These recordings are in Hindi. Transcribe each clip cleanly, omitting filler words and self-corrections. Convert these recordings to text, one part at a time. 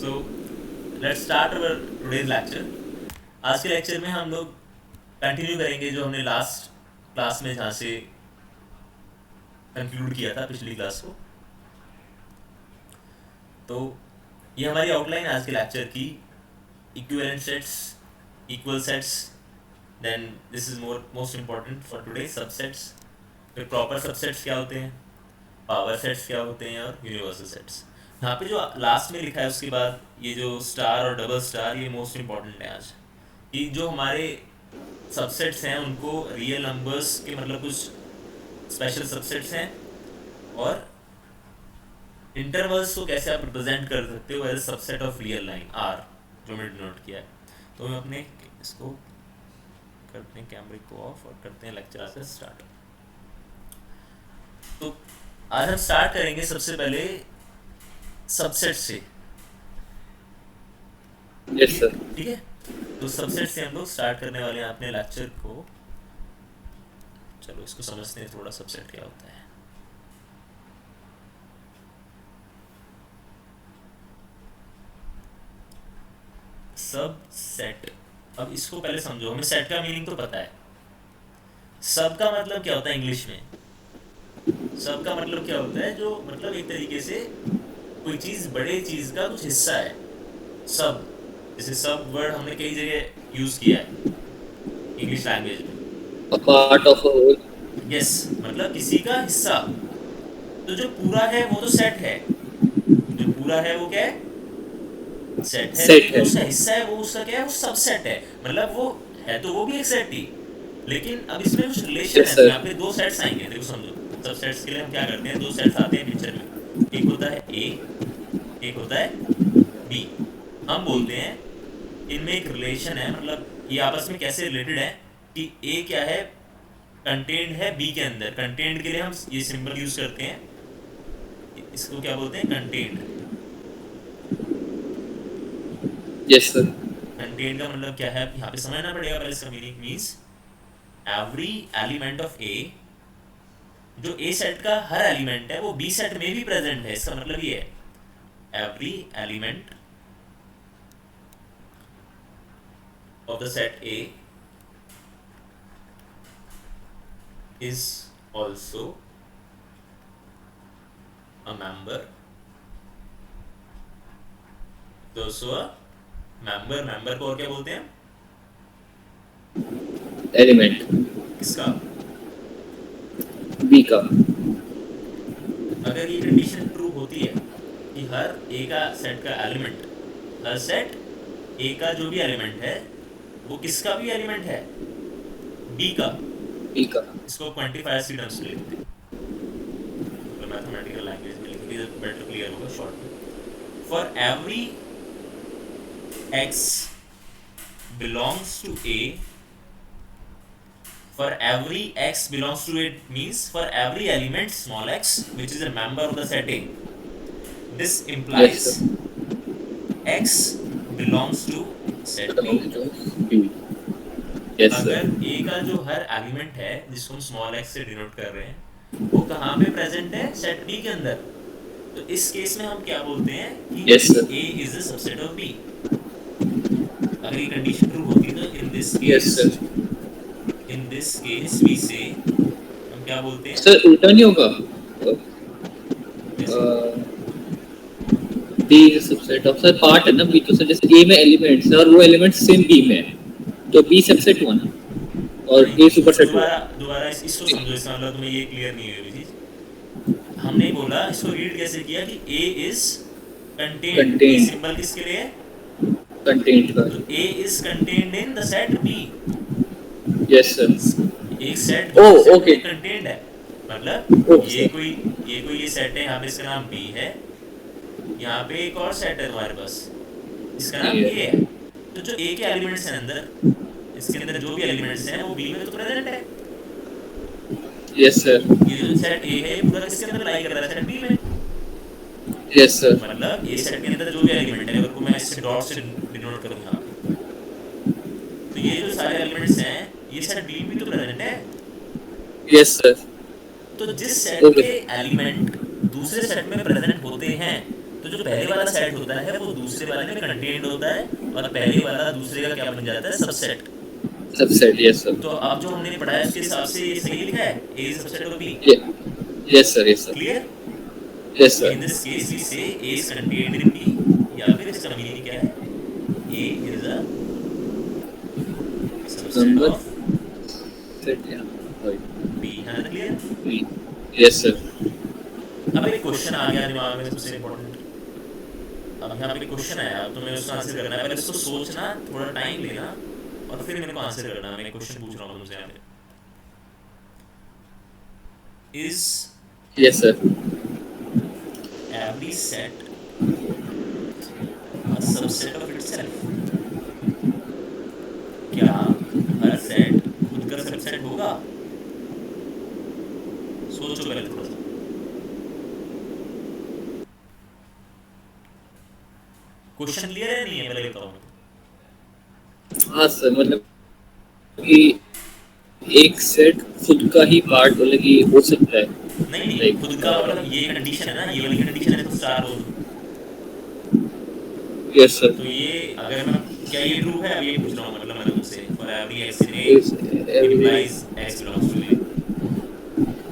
So let's start our today's lecture. आज के लेक्चर में हम लोग कंटिन्यू करेंगे जो हमने लास्ट क्लास में जहाँ से कंक्लूड किया था पिछली क्लास को। तो ये हमारी आउटलाइन आज के लेक्चर की। Equivalent sets, equal sets, then this is most important for today, subsets. फिर प्रॉपर सबसेट्स क्या होते हैं, पावर सेट्स क्या होते हैं, और यूनिवर्सल सेट्स। यहाँ पे जो लास्ट में लिखा है उसके बाद ये जो स्टार और डबल स्टार, ये मोस्ट इम्पॉर्टेंट है आज। कि जो हमारे सबसेट्स हैं उनको रियल नंबर्स के मतलब कुछ स्पेशल सबसेट्स हैं, और इंटरवल्स को कैसे आप रिप्रेजेंट कर सकते हो as subset of real line R, जो मैंने डिनोट किया है। तो हम अपने इसको करते हैं कैमरे को ऑफ और करते हैं लेक्चर आज स्टार्ट। तो आज हम स्टार्ट करेंगे सबसे पहले सबसेट से। Yes sir. ठीक है, तो सबसेट से हम लोग स्टार्ट करने वाले हैं अपने लेक्चर को। चलो इसको समझते हैं थोड़ा, सबसेट क्या होता है। सबसेट, अब इसको पहले समझो। हमें सेट का मीनिंग तो पता है। सब का मतलब क्या होता है इंग्लिश में? सब का मतलब क्या होता है? जो मतलब एक तरीके से कोई चीज, बड़े चीज का कुछ हिस्सा है। सब, जैसे सब वर्ड हमने कई जगह यूज किया है इंग्लिश लैंग्वेज में। A part of a whole. Yes, मतलब किसी का हिस्सा। तो जो पूरा है वो तो सेट है, जो पूरा है वो क्या है? सेट है। Set लेकिन जो है। उसका हिस्सा है वो उसका क्या है? वो सबसेट है। मतलब वो है तो वो भी एक सेट ही, लेकिन अब इसमें कुछ रिलेशन Yes है। तो sir. यहाँ पे दो सेट्स आएंगे, देखो समझो। सबसेट्स के लिए हम क्या करते हैं, दो सेट्स आते हैं पिक्चर में। एक होता है ए, एक होता है बी। हम बोलते हैं इनमें एक रिलेशन है, मतलब ये आपस में कैसे रिलेटेड है कि ए क्या है, कंटेंट है बी के अंदर। कंटेंट के लिए हम ये सिंबल यूज करते हैं, इसको क्या बोलते हैं? कंटेंट। Yes sir. कंटेंट का मतलब क्या है यहाँ पे समझना पड़ेगा पहले। इसका meaning means every element of A, जो ए सेट का हर एलिमेंट है वो बी सेट में भी प्रेजेंट है। इसका मतलब ये है every element of the set A is also a member, तो so a member को और क्या बोलते हैं? Element. किसका? B का. अगर ये कंडीशन ट्रू होती है कि हर ए का सेट का एलिमेंट, हर सेट ए का जो भी एलिमेंट है वो किसका भी एलिमेंट है? बी का। B का. इसको क्वांटिफायर सी टर्म्स में लिखते हैं, तो मैथमेटिकल लैंग्वेज में लिख दीजिए, बेटर क्लियर होगा शॉर्ट में। For every x belongs to A, for every x belongs to it means for every element small x which is a member of the set A, this implies Yes sir. x belongs to set B. Belongs to B. Yes sir. अगर A का जो हर एलिमेंट है जिसको हम स्मॉल x से डिनोट कर रहे हैं वो कहाँ पे प्रेजेंट है? सेट B के अंदर। तो इस केस में हम क्या बोलते हैं कि Yes sir. A is a subset of B। अगर ये कंडीशन ट्रू होती तो in this Yes case, sir. In this case we say हम क्या बोलते हैं? Sir उल्टा नहीं होगा? B is a subset of sir part है ना B, तो सर जैसे A में एलिमेंट्स है और वो एलिमेंट्स सेम B में है, तो B सबसेट हुआ ना और A सुपरसेट हुआ। दोबारा इसको समझो। इसका मतलब तुम्हें ये क्लियर नहीं हुई चीज। हमने बोला, इसको रीड कैसे किया कि A is contained। ये सिंबल किसके लिए है? कंटेंट का। तो A is contained in the set B। Yes sir. एक सेट ओके कंटेंट है, मतलब ये कोई ये सेट है, यहाँ पे इसका नाम B है, यहाँ पे एक और सेट है तुम्हारे पास, इसका नाम A है। तो जो A के एलिमेंट्स हैं अंदर, इसके अंदर जो भी एलिमेंट्स हैं वो B में तो प्रेजेंट है। Yes sir. ये जो सेट A है पूरा किसके अंदर लाई कर रहा है? सेट B में। Yes sir. मतलब ये सेट के अंदर जो भी एलिमेंट है, अगर को मैं इससे डॉट से डिनोट करूँ यहाँ पे, तो ये जो सारे एलिमेंट्स हैं ये सेट B में भी तो प्रेजेंट है। Yes sir. तो जिस सेट के एलिमेंट दूसरे सेट में प्रेजेंट होते हैं तो जो पहले वाला सेट होता है वो दूसरे वाले में कंटेन्ड होता है, और पहले वाला दूसरे का क्या बन जाता है, सबसेट। Subset, yes sir. तो अब जो हमने पढ़ा है उसके हिसाब से ये सही लिखा है, A subset of B. Yes sir, yes sir, clear? Yes sir. In this case we say A is contained in B, या फिर इसका मीनिंग क्या है, A is a subset number of set, या बी। है ना क्लियर? Yes sir. अब एक क्वेश्चन आ गया दिमाग में, सबसे इम्पोर्टेंट। अब यहाँ पे क्वेश्चन आया, अब तुम्हें उसका आंसर करना है। पहले उसको सोचना, थोड़ा टाइम लेना, और फिर मेरे को आंसर करना। मैं क्वेश्चन पूछ रहा हूँ तुमसे यहाँ पे। Is yes sir. Every set a subset of itself? क्या हर सेट खुद का सबसेट होगा? सोचो पहले थोड़ा सा। क्वेश्चन क्लियर है नहीं है, पहले बताओ मेरे हाँ सर, मतलब कि एक सेट खुद का ही पार्ट मतलब कि हो सकता है। को। नहीं नहीं, लाइक खुद का मतलब ये कंडीशन है ना, ये वाली कंडीशन है तो स्टार हो। Yes sir. तो ये अगर मैं, क्या ये ट्रू है? अब ये पूछ रहा हूँ, मतलब मैं तुमसे, for every x in A every implies x belongs to a,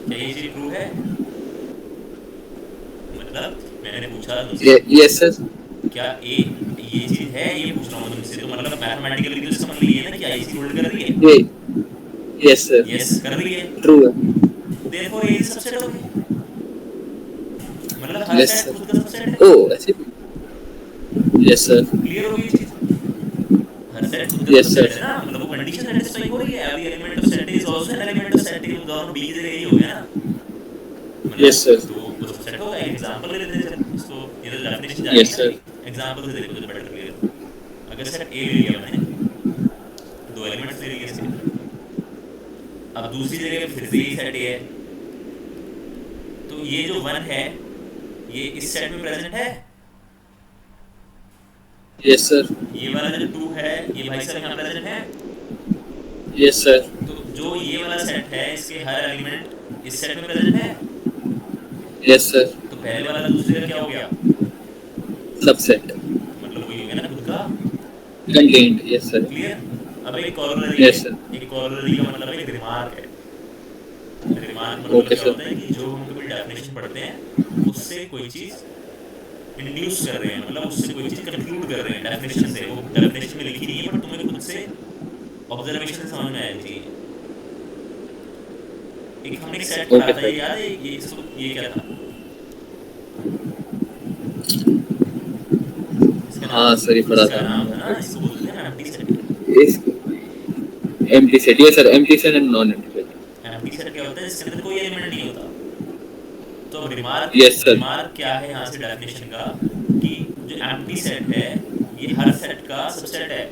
क्या ये चीज ट्रू है? मतलब मैंने पूछा तुमसे, यस सर। क्या ए ये चीज है, ये पूछ रहा हूँ तुमसे। तो मतलब मैथमेटिकली तो इसका मतलब ये है ना कि आई चीज होल्ड कर रही है। ये यस सर, यस कर रही है, ट्रू है। देखो ए सबसेट हो गई। मतलब हर यस सेट सर। खुद का सबसेट है। ओ ऐसे। Yes sir. क्लियर हो गई ये चीज? हर सेट खुद का यस सबसेट सर। है ना, मतलब वो कंडीशन सेटिस्फाई हो रही है। Every element of set is also an element of set, ये दोनों बी जगह यही हो गया ना। यस मतलब सर। तो वो सबसेट होगा। एक एग्जांपल ले लेते हैं, चलो इसको, ये तो डेफिनेशन जाएगी यस ना सर। अभी। एग्जांपल से देखो तो बेटर क्लियर होगा। अगर सेट ए ले लिया मैंने, दो एलिमेंट्स ले लिए इसके, अब दूसरी जगह पे फिर से यही सेट ए है, तो ये जो वन है ये इस सेट में प्रेजेंट है। Yes sir. ये वाला जो टू है ये भाई साहब यहाँ प्रेजेंट है। Yes sir. तो जो ये वाला सेट है इसके हर एलिमेंट इस सेट में प्रेजेंट है। Yes sir. तो पहले वाला दूसरे का क्या हो गया, सबसेट मतलब वही हो गया ना खुद का। कंटेन्ड। Yes sir. क्लियर? अब एक कॉरोलरी है। Yes sir. एक कॉरोलरी का मतलब एक रिमार्क है। रिमार्क मतलब ओके क्या सर। होता है कि जो हम कभी डेफिनेशन पढ़ते हैं उससे कोई चीज इंड्यूस कर रहे हैं, मतलब उससे कोई चीज कंक्लूड कर रहे हैं डेफिनेशन से। वो डेफिनेशन में लिखी नहीं है, बट तुम्हें खुद से ऑब्जर्वेशन से समझ में आएगी चीज। एक हमने एक सेट पढ़ा ओके था, सर। ये याद है? ये इसको ये क्या था, इसका हाँ नाम, सर, ये पढ़ा इसका था नाम था ना, मैंने। इसको बोलते थे हम एम्प्टी सेट। इस empty set, yes sir, empty set and non empty set. Empty set क्या होता है? इसके अंदर कोई एलिमेंट नहीं होता। तो अब रिमार्क, यस सर। रिमार्क क्या है यहाँ से डेफिनेशन का, कि जो एम्प्टी सेट है ये हर सेट का सबसेट है।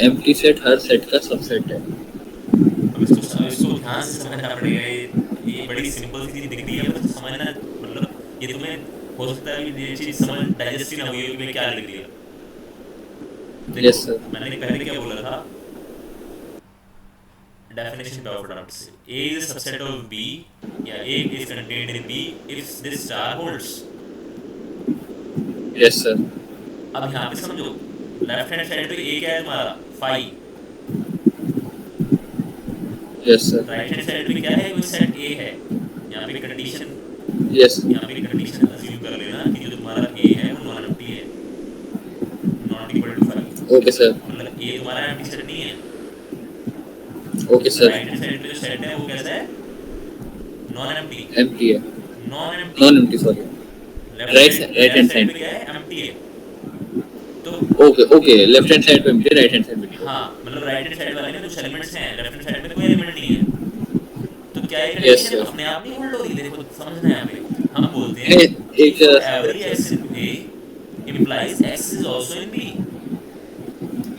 एम्प्टी सेट हर सेट का सबसेट है। अब इसको ध्यान से समझना पड़ेगा। ये बड़ी सिंपल सी चीज दिख रही है, बस समझना, मतलब ये तुम्हें हो सकता है कि ये चीज समझ डाइजेस्ट ही ना हुई हो कि मैं क्या लिख दिया। देखो यस सर। मैंने पहले क्या बोला था, डेफिनेशन पे आओ फटाफट से। A is a subset of B, या A is contained in B if this star holds। Yes sir. अब यहाँ पे समझो, लेफ्ट हैंड साइड पे A क्या है तुम्हारा, phi. Yes sir. Right hand side पे क्या है, कोई सेट A है। यहाँ पे कंडीशन, यस। यहाँ पे कंडीशन अज्यूम कर लेना कि जो तुम्हारा A है वो नॉन एम्प्टी है, not equal to phi. Okay sir. मतलब A तुम्हारा एम्प्टी सेट नहीं है। Okay sir. Right hand side पे जो सेट है वो कैसा है, नॉन एम्प्टी। एम्प्टी है। Non empty. Non empty, sorry. Right hand side पे साइड। क्या है, एम्प्टी है। तो okay okay, left hand side पे एम्प्टी, राइट हैंड साइड पे। हाँ, मतलब राइट हैंड साइड वाले में कुछ एलिमेंट्स हैं, लेफ्ट हैंड साइड में कोई एलिमेंट नहीं है। तो क्या ये यस कंडीशन सर। अपने आप नहीं होल्ड हो रही? देखो समझना है यहाँ पे, हम बोलते हैं कि एक for every x in A implies x is also in b।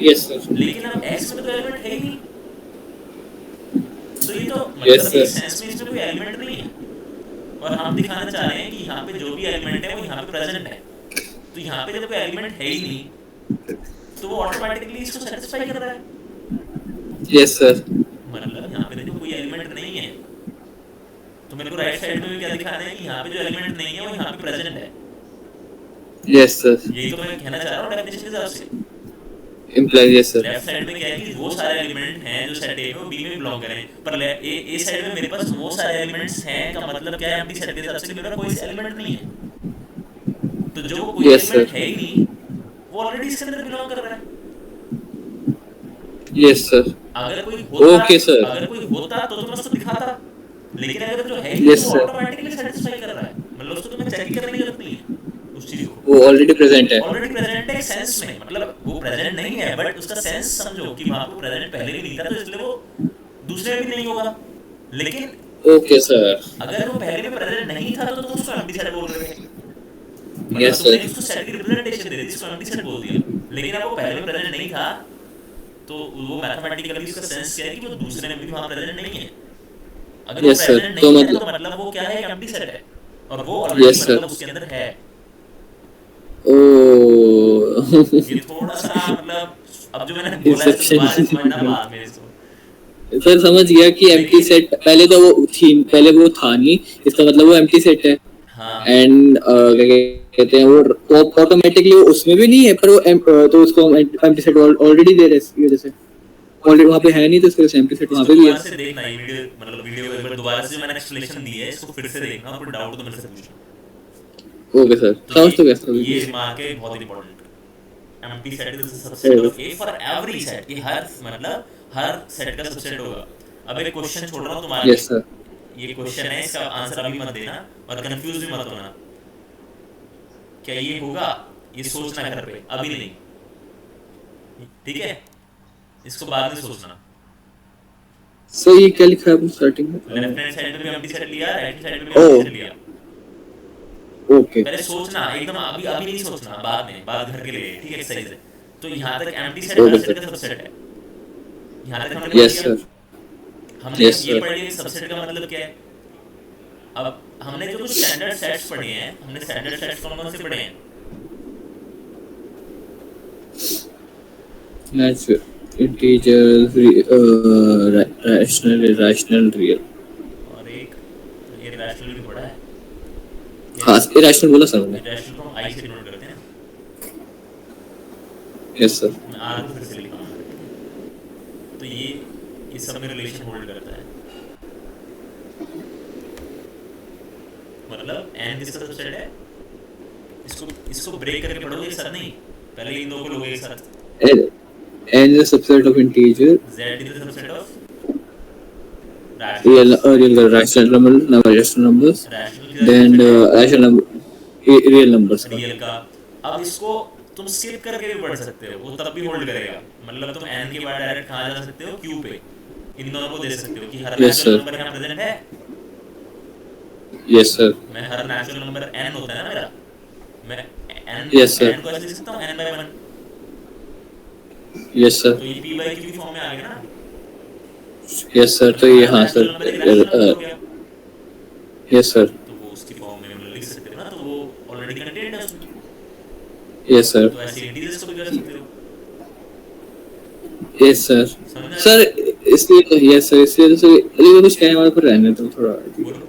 Yes sir. लेकिन अब x में तो एलिमेंट है ही नहीं, तो ये तो यस मतलब एक सर। सेंस में इसमें कोई एलिमेंट नहीं है। और हम दिखाना चाह रहे हैं कि यहाँ पे जो भी एलिमेंट है वो यहाँ पे प्रेजेंट है। तो यहाँ पे जब कोई एलिमेंट है ही नहीं, तो वो ऑटोमेटिकली इसको सेटिस्फाई कर रहा है। Yes sir. मतलब यहाँ पे देखो कोई एलिमेंट नहीं है, तो तो मेरे को राइट साइड में भी क्या दिखाना है कि यहाँ पे जो एलिमेंट नहीं है वो यहाँ पे प्रेजेंट है। यस सर, यही तो मैं कहना चाह रहा हूँ डेफिनेशन के हिसाब से। Implies yes sir. Left side में क्या है कि वो सारे एलिमेंट हैं जो सेट ए में वो बी में बिलोंग करें, पर ए साइड में मेरे पास वो सारे एलिमेंट्स हैं का मतलब क्या है एम्प्टी सेट के हिसाब से मेरा कोई एलिमेंट नहीं है। तो जो कोई यस एलिमेंट सर, है ही नहीं वो ऑलरेडी इसके अंदर बिलोंग कर रहा है। यस सर, अगर कोई होता ओके सर, अगर कोई होता तो मैं उसको दिखाता, लेकिन अगर जो है ही नहीं यस तो वो सर, ऑटोमेटिकली सेटिस्फाई कर रहा है, मतलब उसको तुम्हें चेक करने की जरूरत नहीं है उस चीज को। वो ऑलरेडी प्रेजेंट है। ऑलरेडी प्रेजेंट है एक सेंस में, मतलब वो प्रेजेंट नहीं है बट उसका सेंस समझो कि वहां पे प्रेजेंट पहले भी नहीं था तो इसलिए वो दूसरे में भी नहीं होगा। लेकिन ओके सर, अगर वो पहले में प्रेजेंट नहीं था तो तुम उसको एम्प्टी सेट बोल रहे थे, मतलब यस तुमने सर, उसको सेट की रिप्रेजेंटेशन दे दी, इसको एम्प्टी सेट बोल दिया। लेकिन अब वो पहले में प्रेजेंट नहीं था तो वो मैथमेटिकली उसका सेंस क्या है कि वो दूसरे में भी वहां प्रेजेंट नहीं है। अगर वो यस सर, प्रेजेंट तो नहीं है तो मतलब, मतलब वो क्या है एक एम्प्टी सेट है, और वो ऑलरेडी यस सर, मतलब उसके अंदर है। ओ ये थोड़ा सा मतलब अब जो मैंने बोला है इसको इंसेप्शन। दोबारा से समझना बाद में इसको। सर समझ गया कि एम्प्टी लेकिन सेट पहले तो वो थी, पहले वो था नहीं, इसका मतलब वो एम्प्टी सेट है। हाँ एंड क्या कहते हैं वो ऑटोमेटिकली वो उसमें भी नहीं है, पर वो तो उसको हम एम्प्टी सेट ऑलरेडी दे रहे हैं इसकी वजह से, ऑलरेडी वहाँ पे है नहीं तो इसकी वजह से एम्प्टी सेट वहाँ इसको पे भी दोबारा है। से देखना, ये वीडियो मतलब वीडियो एक बार दोबारा से जो मैंने एक्सप्लेनेशन दी है इसको फिर से देखना, और कोई डाउट तो मेरे से पूछना। ओके सर, तो समझ तो गया सर अभी। ये रिमार्क है बहुत important. Empty set is the subset of A for every set, ये हर मतलब हर सेट का सबसेट होगा। अब एक क्वेश्चन छोड़ रहा हूँ तुम्हारे यस सर, लिए, ये क्वेश्चन है इसका आंसर अभी मत देना और कंफ्यूज भी मत होना। क्या ये होगा, ये सोचना घर पे, अभी नहीं, ठीक है, इसको बाद में सोचना। सर ये क्या लिखा है आपने स्टार्टिंग में? लेफ्ट हैंड साइड में भी एम्प्टी सेट लिया, राइट हैंड साइड में भी ओ एम्प्टी सेट लिया। ओके, पहले सोचना एकदम, अभी अभी नहीं सोचना, बाद में, बाद घर के लिए, ठीक है सही से। तो यहाँ तक एम्प्टी सेट हर ओके सेट सर, का सबसेट है, यहाँ तक हमने पढ़ यस लिया। सर, हमने यस अब ये सर, पढ़ लिया कि सबसेट का मतलब क्या है। अब हमने जो कुछ स्टैंडर्ड सेट्स पढ़े हैं, हमने स्टैंडर्ड सेट्स कौन कौन से पढ़े हैं। Natural, integer, rational, irrational, real. और एक ये रैशनल भी पढ़ा है, हाँ इरेशनल बोला सर मैंने। रैशनल को हम आई से डिनोट करते हैं। यस सर, मैं आर को फिर से लिखा हूँ, ठीक है। तो ये सब में रिलेशन होल्ड करता है, मतलब एन किसका सबसेट है। इसको इसको ब्रेक करके पढ़ोगे एक साथ नहीं, पहले इन दो को लोगे एक साथ। n is a subset of integer, Z is the subset of real, rationals, rational number, rational numbers, rational किसका then सबसेट है, rational number, real numbers का। रियल का। अब इसको तुम स्किप करके भी पढ़ सकते हो, वो तब भी होल्ड करेगा, मतलब तुम n के बाद डायरेक्ट कहाँ जा सकते हो, q पे, इन दोनों को दे सकते हो कि हर यस नेचुरल सर, नंबर यहाँ प्रेजेंट है। यस सर, मैं हर नेचुरल नंबर n होता है ना मेरा, मैं यस सर, n को ऐसे लिख सकता हूँ n/1, यस सर, तो ये p/q की फॉर्म में आ गया ना। यस सर, तो तो ये हर हाँ नेचुरल सर, नंबर एक रैशनल नंबर हो गया, यस सर, तो वो उसकी फॉर्म में मतलब लिख सकते हो ना, तो वो ऑलरेडी कंटेंट है उसमें। यस सर, तो ऐसे इंटीजर्स को भी कर सकते हो, यस सर, समझ सर आया। इसलिए यस सर, इसलिए तो सर अभी कुछ कहने वाले पर रहने तो थोड़ा। बोलो।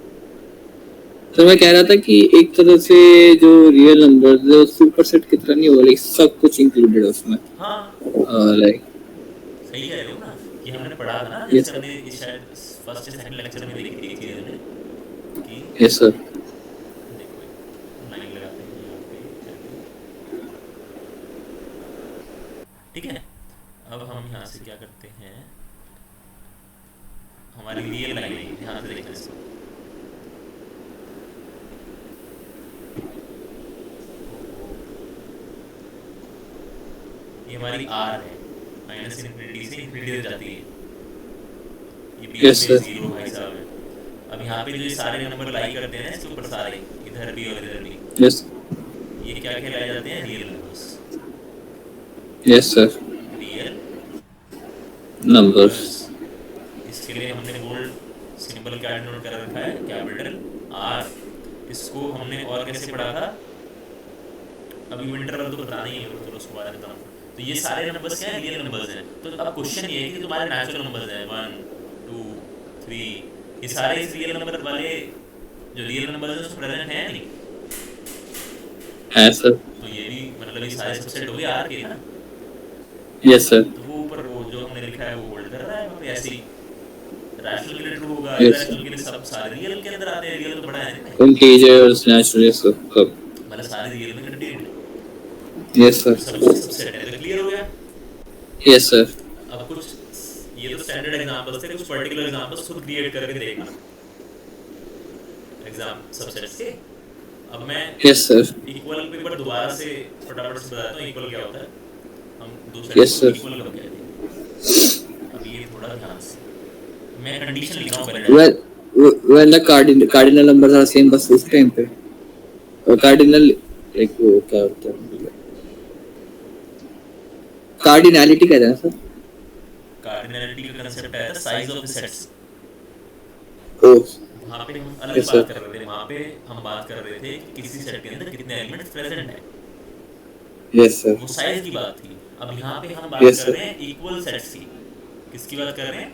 सर मैं कह रहा था कि एक तरह से जो रियल नंबर जो सुपरसेट की तरह नहीं हो, लाइक सब कुछ इंक्लूडेड है उसमें, हाँ लाइक। सही कह रहे हो ना, ये हमने पढ़ा था ना, यस जैसे सर, हमने इस शायद फर्स्ट या सेकंड लेक्चर में देखी थी एक चीज हमने कि यस सर, देखो एक लाइन लगाते हैं यहाँ पे जाके, ठीक है। अब हम यहाँ से क्या करते हैं, हमारी रियल लाइन है, ध्यान से देखना इसको। ओहो, ये हमारी आर है, माइनस इन्फिनिटी से इन्फिनिटी तक जाती है, ये बीच यस में सर, जीरो भाई साहब है। अब यहाँ पे जो ये सारे नंबर लाई करते हैं ना इसके ऊपर सारे, इधर भी और इधर भी, यस, ये क्या कहलाए जाते हैं, real numbers. Yes sir, real numbers, numbers, इसके लिए हमने बोल्ड सिंबल क्या डिनोट कर रखा है, कैपिटल आर। इसको हमने और कैसे पढ़ा था, अभी इंटरवल तो बताना ही है मेरे को, तो उसको बाद में बताऊँ। तो ये सारे नंबर्स क्या है, रियल नंबर्स हैं। तो अब क्वेश्चन ये है कि तुम्हारे नेचुरल नंबर्स हैं 1 2 3, ये सारे इस रियल नंबर वाले जो रियल नंबर है उसमें प्रेजेंट है या नहीं? है सर। तो ये भी मतलब ये सारे सबसेट हो गए आर के ना। Yes sir. तो वो ऊपर वो जो हमने लिखा है वो होल्ड कर रहा है वहाँ पे ऐसे ही। रैशनल के लिए ट्रू होगा, यस इरेशनल सर। के लिए सब सारे रियल के अंदर आते हैं, रियल तो बड़ा है ना, इंटीजर्स नेचुरल यस सर सब। मतलब सारे रियल में कंटेन्ड है, यस तो सर। सब उसके सबसेट है, तो क्लियर हो गया। Yes sir. अब कुछ ये तो स्टैंडर्ड एग्जांपल्स थे, कुछ पर्टिकुलर एग्जांपल्स खुद क्रिएट करके देखना एग्जाम सबसेट्स के। अब मैं यस सर। इक्वल को एक बार दोबारा से फटाफट से बताता हूँ इक्वल क्या होता है। हम दो सेट्स यस को सर। इक्वल कब कहते हैं, अब ये थोड़ा ध्यान से, मैं कंडीशन लिख रहा हूँ पहले direct. when the cardinal numbers are same बस उस टाइम पे कार्डिनल एक वो क्या होता है कार्डिनैलिटी कहते हैं सर। कार्डिनलिटी का कंसेप्ट आया था साइज ऑफ द सेट्स। ओ वहाँ पे हम अलग यस बात सर। कर रहे थे, वहाँ पे हम बात कर रहे थे कि किसी सेट के अंदर कितने एलिमेंट्स प्रेजेंट है, यस सर। वो साइज की बात थी। अब यहाँ पे हम बात यस कर सर। रहे हैं इक्वल सेट्स की। किसकी बात कर रहे हैं?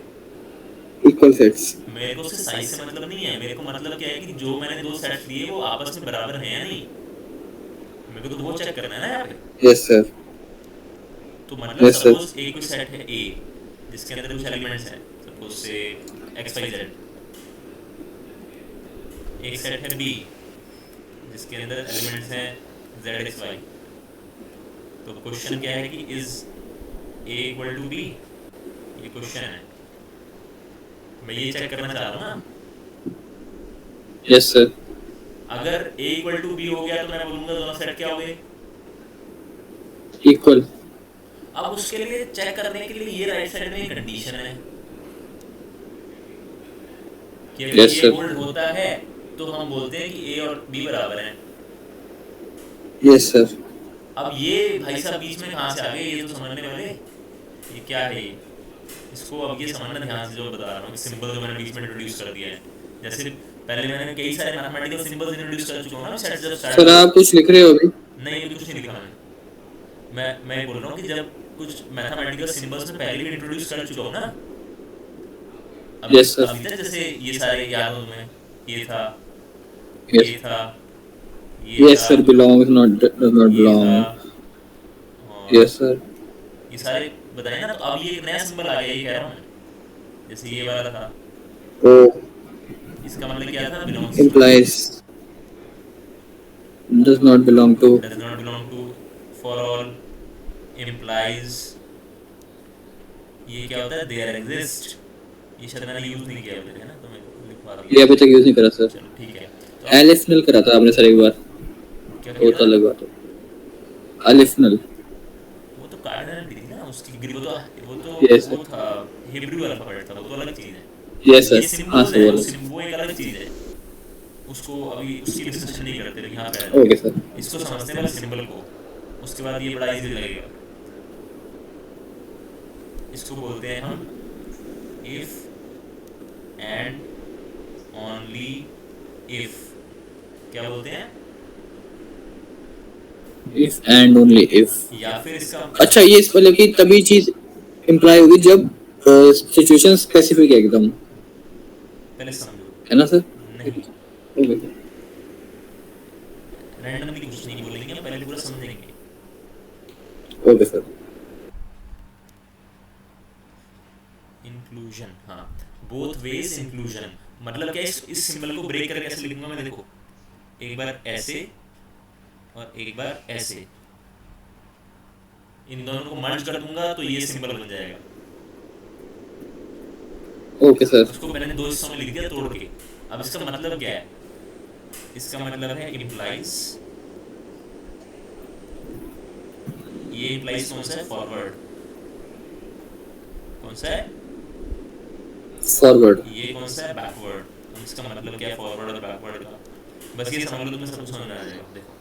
Equal sets. मेरे को उससे साइज से मतलब नहीं है, मेरे को मतलब क्या है कि जो मैंने दो सेट्स लिए वो आपस में बराबर हैं या नहीं, मेरे को तो वो चेक करना है ना यहाँ पे। Yes sir. तो मतलब यस सर। सपोज एक कोई सेट है ए जिसके अंदर कुछ एलिमेंट्स हैं, सपोज से एक्स वाई जेड। एक सेट है बी जिसके अंदर एलिमेंट्स हैं जेड एक्स वाई। तो क्वेश्चन क्या है कि is A equal to B, ये क्वेश्चन है, मैं ये चेक करना चाह रहा हूँ ना। Yes sir. अगर ए इक्वल टू बी हो गया तो मैं बोलूँगा दोनों सेट क्या हो गए, इक्वल। अब उसके लिए चेक करने के लिए ये राइट साइड में एक कंडीशन है कि अगर यस ये सर। होल्ड होता है तो हम बोलते हैं कि ए और बी बराबर हैं। Yes sir. अब ये भाई साहब बीच में कहाँ से आ गए, ये तो समझने वाले, ये क्या है ये, इसको अब ये समझना ध्यान से जो बता रहा हूँ, सिंबल जो मैंने बीच में इंट्रोड्यूस कर दिया है। जैसे पहले मैंने कई सारे मैथमेटिकल सिंबल्स इंट्रोड्यूस कर चुका हूँ ना सेट जब स्टार्ट सर हुआ। आप कुछ लिख रहे हो अभी? नहीं अभी कुछ नहीं लिखा मैंने, मैं बोल रहा हूँ कि जब कुछ मैथमेटिकल सिंबल्स में पहले भी इंट्रोड्यूस कर चुका हूँ ना। अभी यस सर। अभी तक जैसे ये सारे याद हो तुम्हें, ये था, यस। ये था, ये यस था, sir belongs not does not ये था, belong। और यस सर। ये सारे बताए ना। तो अब ये एक नया सिंबल आ गया, ये कह रहा हूँ मैं, जैसे ये वाला था, ओ इसका मतलब क्या था, belongs to, implies does not belong to। Does not belong to, for all, implies, ये क्या होता है, देयर एग्जिस्ट। ये शायद मैंने यूज नहीं किया अभी तक है ना, तो मैं लिखवा ये दिया। अभी तक यूज नहीं करा सर। चलो ठीक है। तो अब एलिफ नल करा था आपने सर एक बार। क्या वो किया तो था, अलग बात है। अलिफ नल। वो तो कार्डिनल थी ना उसकी, वो तो यस वो सर। था हिब्रू अल्फाबेट था, वो तो अलग चीज़ है। यस ये सर हाँ सिंबल्स सर हैं, बोलो। वो एक अलग चीज़ है, उसको अभी उसकी डिस्कशन नहीं करते, लेकिन यहाँ पे आ जाओ, ओके सर। इसको समझते हैं पहले सिंबल को, उसके बाद ये बड़ा इजी लगेगा। इसको बोलते हैं हम इफ एंड ओनली इफ, क्या बोलते हैं, इफ एंड ओनली इफ। या फिर इसका अच्छा ये मतलब कि तभी चीज इम्प्लाई होगी जब सिचुएशन स्पेसिफिक है एकदम, पहले समझो, है ना सर? नहीं ओके सर। रैंडमली कुछ नहीं बोलेंगे, हम पहले पूरा समझेंगे। Okay sir. इंक्लूजन, हाँ, बोथ वेज इंक्लूजन, मतलब क्या, इस सिंबल को ब्रेक करके कैसे लिखूंगा मैं, देखो एक बार ऐसे और एक बार ऐसे, इन दोनों को मर्ज कर दूंगा तो ये सिंबल बन जाएगा। Okay sir. उसको मैंने दो हिस्सों में लिख दिया तोड़ के। अब इसका मतलब क्या है, इसका मतलब है इम्प्लाइज, ये इम्प्लाइज कौन सा है, फॉरवर्ड, कौन सा है, फॉरवर्ड। ये कौन सा है, बैकवर्ड। अब इसका मतलब क्या है फॉरवर्ड और बैकवर्ड का, बस ये समझ लो, तुम्हें सब समझ में आ जाएगा। देखो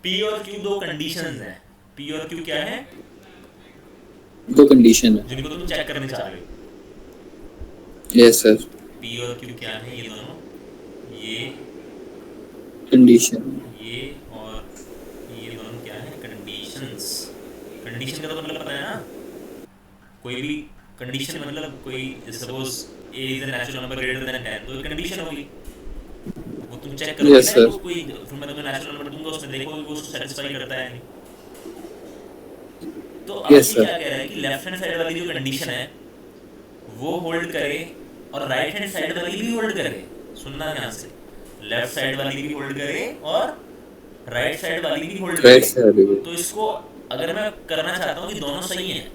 पी और क्यू दो कंडीशंस हैं, पी और क्यू क्या है, दो कंडीशन है। जिनको तुम चेक करने चाह रहे हो। Yes sir. पी और क्यू क्या है, ये दोनों, ये कंडीशन। ये और ये दोनों क्या है, कंडीशंस। कंडीशन का तो मतलब पता है ना, कोई भी कंडीशन मतलब कोई, suppose A is a natural number greater than 10, तो कंडीशन होगी। वो तुम चेक करोगे यस ना सर। कि वो कोई, फिर मैं तुम्हें नेचुरल नंबर दूंगा, उसमें देखोगे कि वो उसको सेटिस्फाई करता है नहीं। तो अब यस ये सर। क्या कह रहा है कि लेफ्ट हैंड साइड वाली जो कंडीशन है वो होल्ड करे और राइट हैंड साइड वाली भी होल्ड करे। सुनना ध्यान से, लेफ्ट साइड वाली भी होल्ड करे और राइट साइड वाली भी होल्ड राइट करे। से अभी। तो इसको अगर मैं करना चाहता हूँ कि दोनों सही हैं,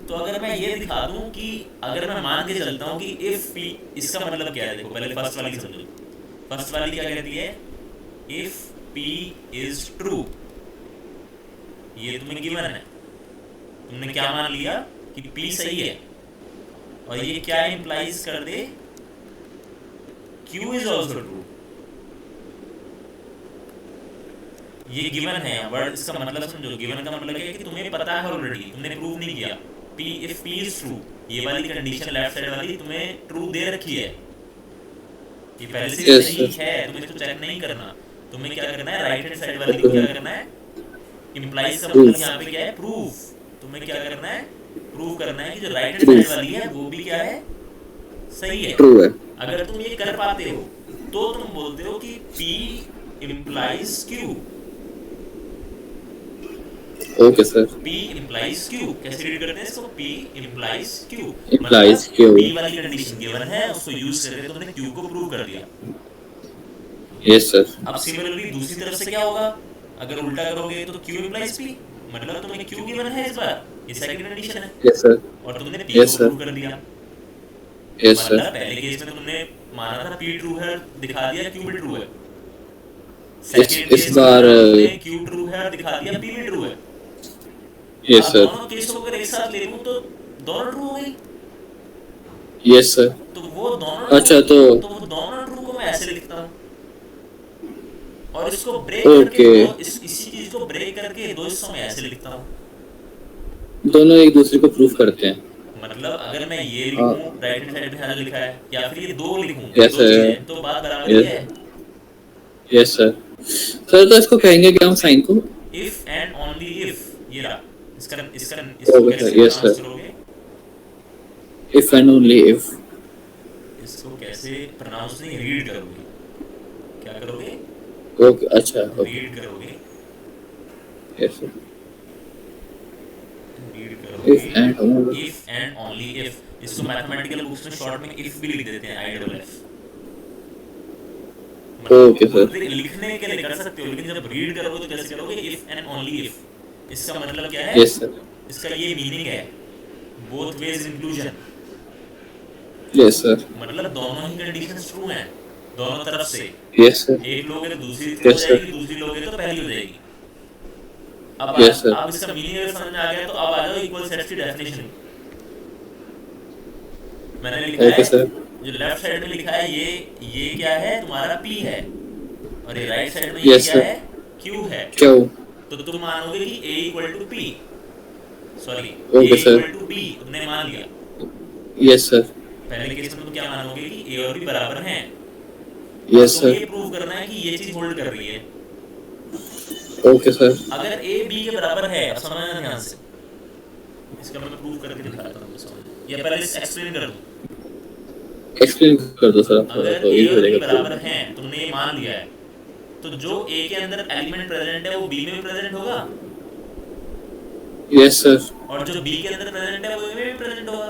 तो अगर मैं ये दिखा दूं कि, अगर मैं मान के चलता हूँ कि इफ पी, इसका मतलब क्या है, देखो पहले फर्स्ट वाली समझो। फर्स्ट वाली क्या कहती है, इफ पी इज ट्रू, ये तुम्हें गिवन है, तुमने क्या मान लिया कि पी सही है, और ये क्या इंप्लाइज कर दे, क्यू इज ऑल्सो ट्रू। ये गिवन है वर्ड, इसका मतलब समझो, गिवन का मतलब है कि तुम्हें पता है ऑलरेडी, तुमने प्रूव नहीं किया। P, if P is true, ये वाली कंडीशन लेफ्ट साइड वाली तुम्हें ट्रू दे रखी है, ये पहले से भी यस सही सर। है, तुम्हें तो चेक नहीं करना। तुम्हें क्या करना है, राइट हैंड साइड वाली को क्या करना है, इम्प्लाइज का मतलब प्रूफ। यहाँ पे क्या है, प्रूफ। तुम्हें क्या करना है, प्रूव करना है कि जो राइट हैंड साइड प्रूफ। वाली है वो भी क्या है, सही है। ट्रू है। अगर तुम ये कर पाते हो तो तुम बोलते हो कि P implies Q। Okay sir. P implies Q, कैसे रीड करते हैं इसको, P implies Q। इम्प्लाइज मतलब क्यू। P वाली कंडीशन गिवन है, उसको यूज करके तुमने Q को प्रूव कर दिया। Yes sir. अब सिमिलरली दूसरी तरफ से क्या होगा, अगर उल्टा करोगे तो Q implies P, मतलब तुम्हें Q गिवन है इस बार, ये सेकंड कंडीशन है, यस सर। और तुमने P यस को सर। प्रूव कर दिया। Yes sir. मतलब पहले केस में तुमने माना था P ट्रू है, दिखा दिया Q भी ट्रू है। इस सेकंड इस केस में बार माना तुमने Q ट्रू है और दिखा दिया P भी ट्रू है। यस अब सर। दोनों केसों को अगर एक साथ ले लूं तो दोनों ट्रू हो गई। Yes sir. तो वो दोनों ट्रू, अच्छा तो तो वो दोनों ट्रू को मैं ऐसे लिखता हूँ, और इसको ब्रेक करके ओके, दो, इसी चीज को ब्रेक करके दो हिस्सों में ऐसे लिखता हूँ। दोनों एक दूसरे को प्रूफ करते हैं। मतलब अगर मैं ये हाँ। लिखूं, राइट हैंड साइड पे हाँ लिखा है, या फिर ये दो लिखूं, ये यस दो सर। चीजें, तो बात बराबर ही यस। है। Yes sir. सर तो इसको कहेंगे क्या हम साइन को? इफ एंड ओनली इफ, ये रहा इसका इसका इसको ओके सर। कैसे यस प्रोनाउंस सर। करोगे, इफ एंड ओनली इफ। इसको कैसे प्रोनाउंस नहीं, रीड करोगे, क्या करोगे, ओके अच्छा ओके। रीड करोगे, यस सर। रीड इफ करोगे, and only. If and only if. इसको मैथमेटिकल बुक्स में शॉर्ट में इफ भी लिख देते हैं, आई डबल एफ। मतलब ओके सर। लिखने के लिए कर सकते हो, लेकिन जब रीड करोगे तो कैसे करोगे, इफ एंड ओनली इफ। इसका मतलब क्या है, यस सर। इसका ये मीनिंग है, both ways inclusion. Yes sir. मतलब दोनों ही कंडीशंस ट्रू हैं, दोनों तरफ से। Yes sir. एक लोगे तो दूसरी ट्रू हो यस सर। जाएगी, दूसरी लोगे तो पहली हो जाएगी। Yes sir. अब इसका मीनिंग अगर समझ में आ गया तो अब आ जाओ इक्वल सेट्स की डेफिनेशन। मैंने लिखा ओके है, सर। जो लेफ्ट साइड में लिखा है ये क्या है, तुम्हारा P है, और ये राइट साइड में ये यस क्या सर। है, Q है। क्यों? तो तुम मानोगे कि A equal to P, sorry A okay sir. Equal to B, तुमने मान लिया। Yes sir. पहले केस में तुम क्या मानोगे कि A और B बराबर हैं। अब यस तुम्हें सर। ये प्रूव करना है कि ये चीज होल्ड कर रही है। Okay sir. अगर A B के बराबर है, अब समझना ध्यान से, इसका मैं प्रूव करके दिखाता हूँ, समझ, या पहले एक्सप्लेन कर दूं। एक्सप्लेन कर दो सर आप थोड़ा, अगर तो A इजी हो और B जाएगा बराबर प्रूफ। हैं, तुमने ये मान लिया है, तो जो A के अंदर एलिमेंट प्रेजेंट है वो B में भी प्रेजेंट होगा, यस सर। और जो B के अंदर प्रेजेंट है वो A में भी प्रेजेंट होगा।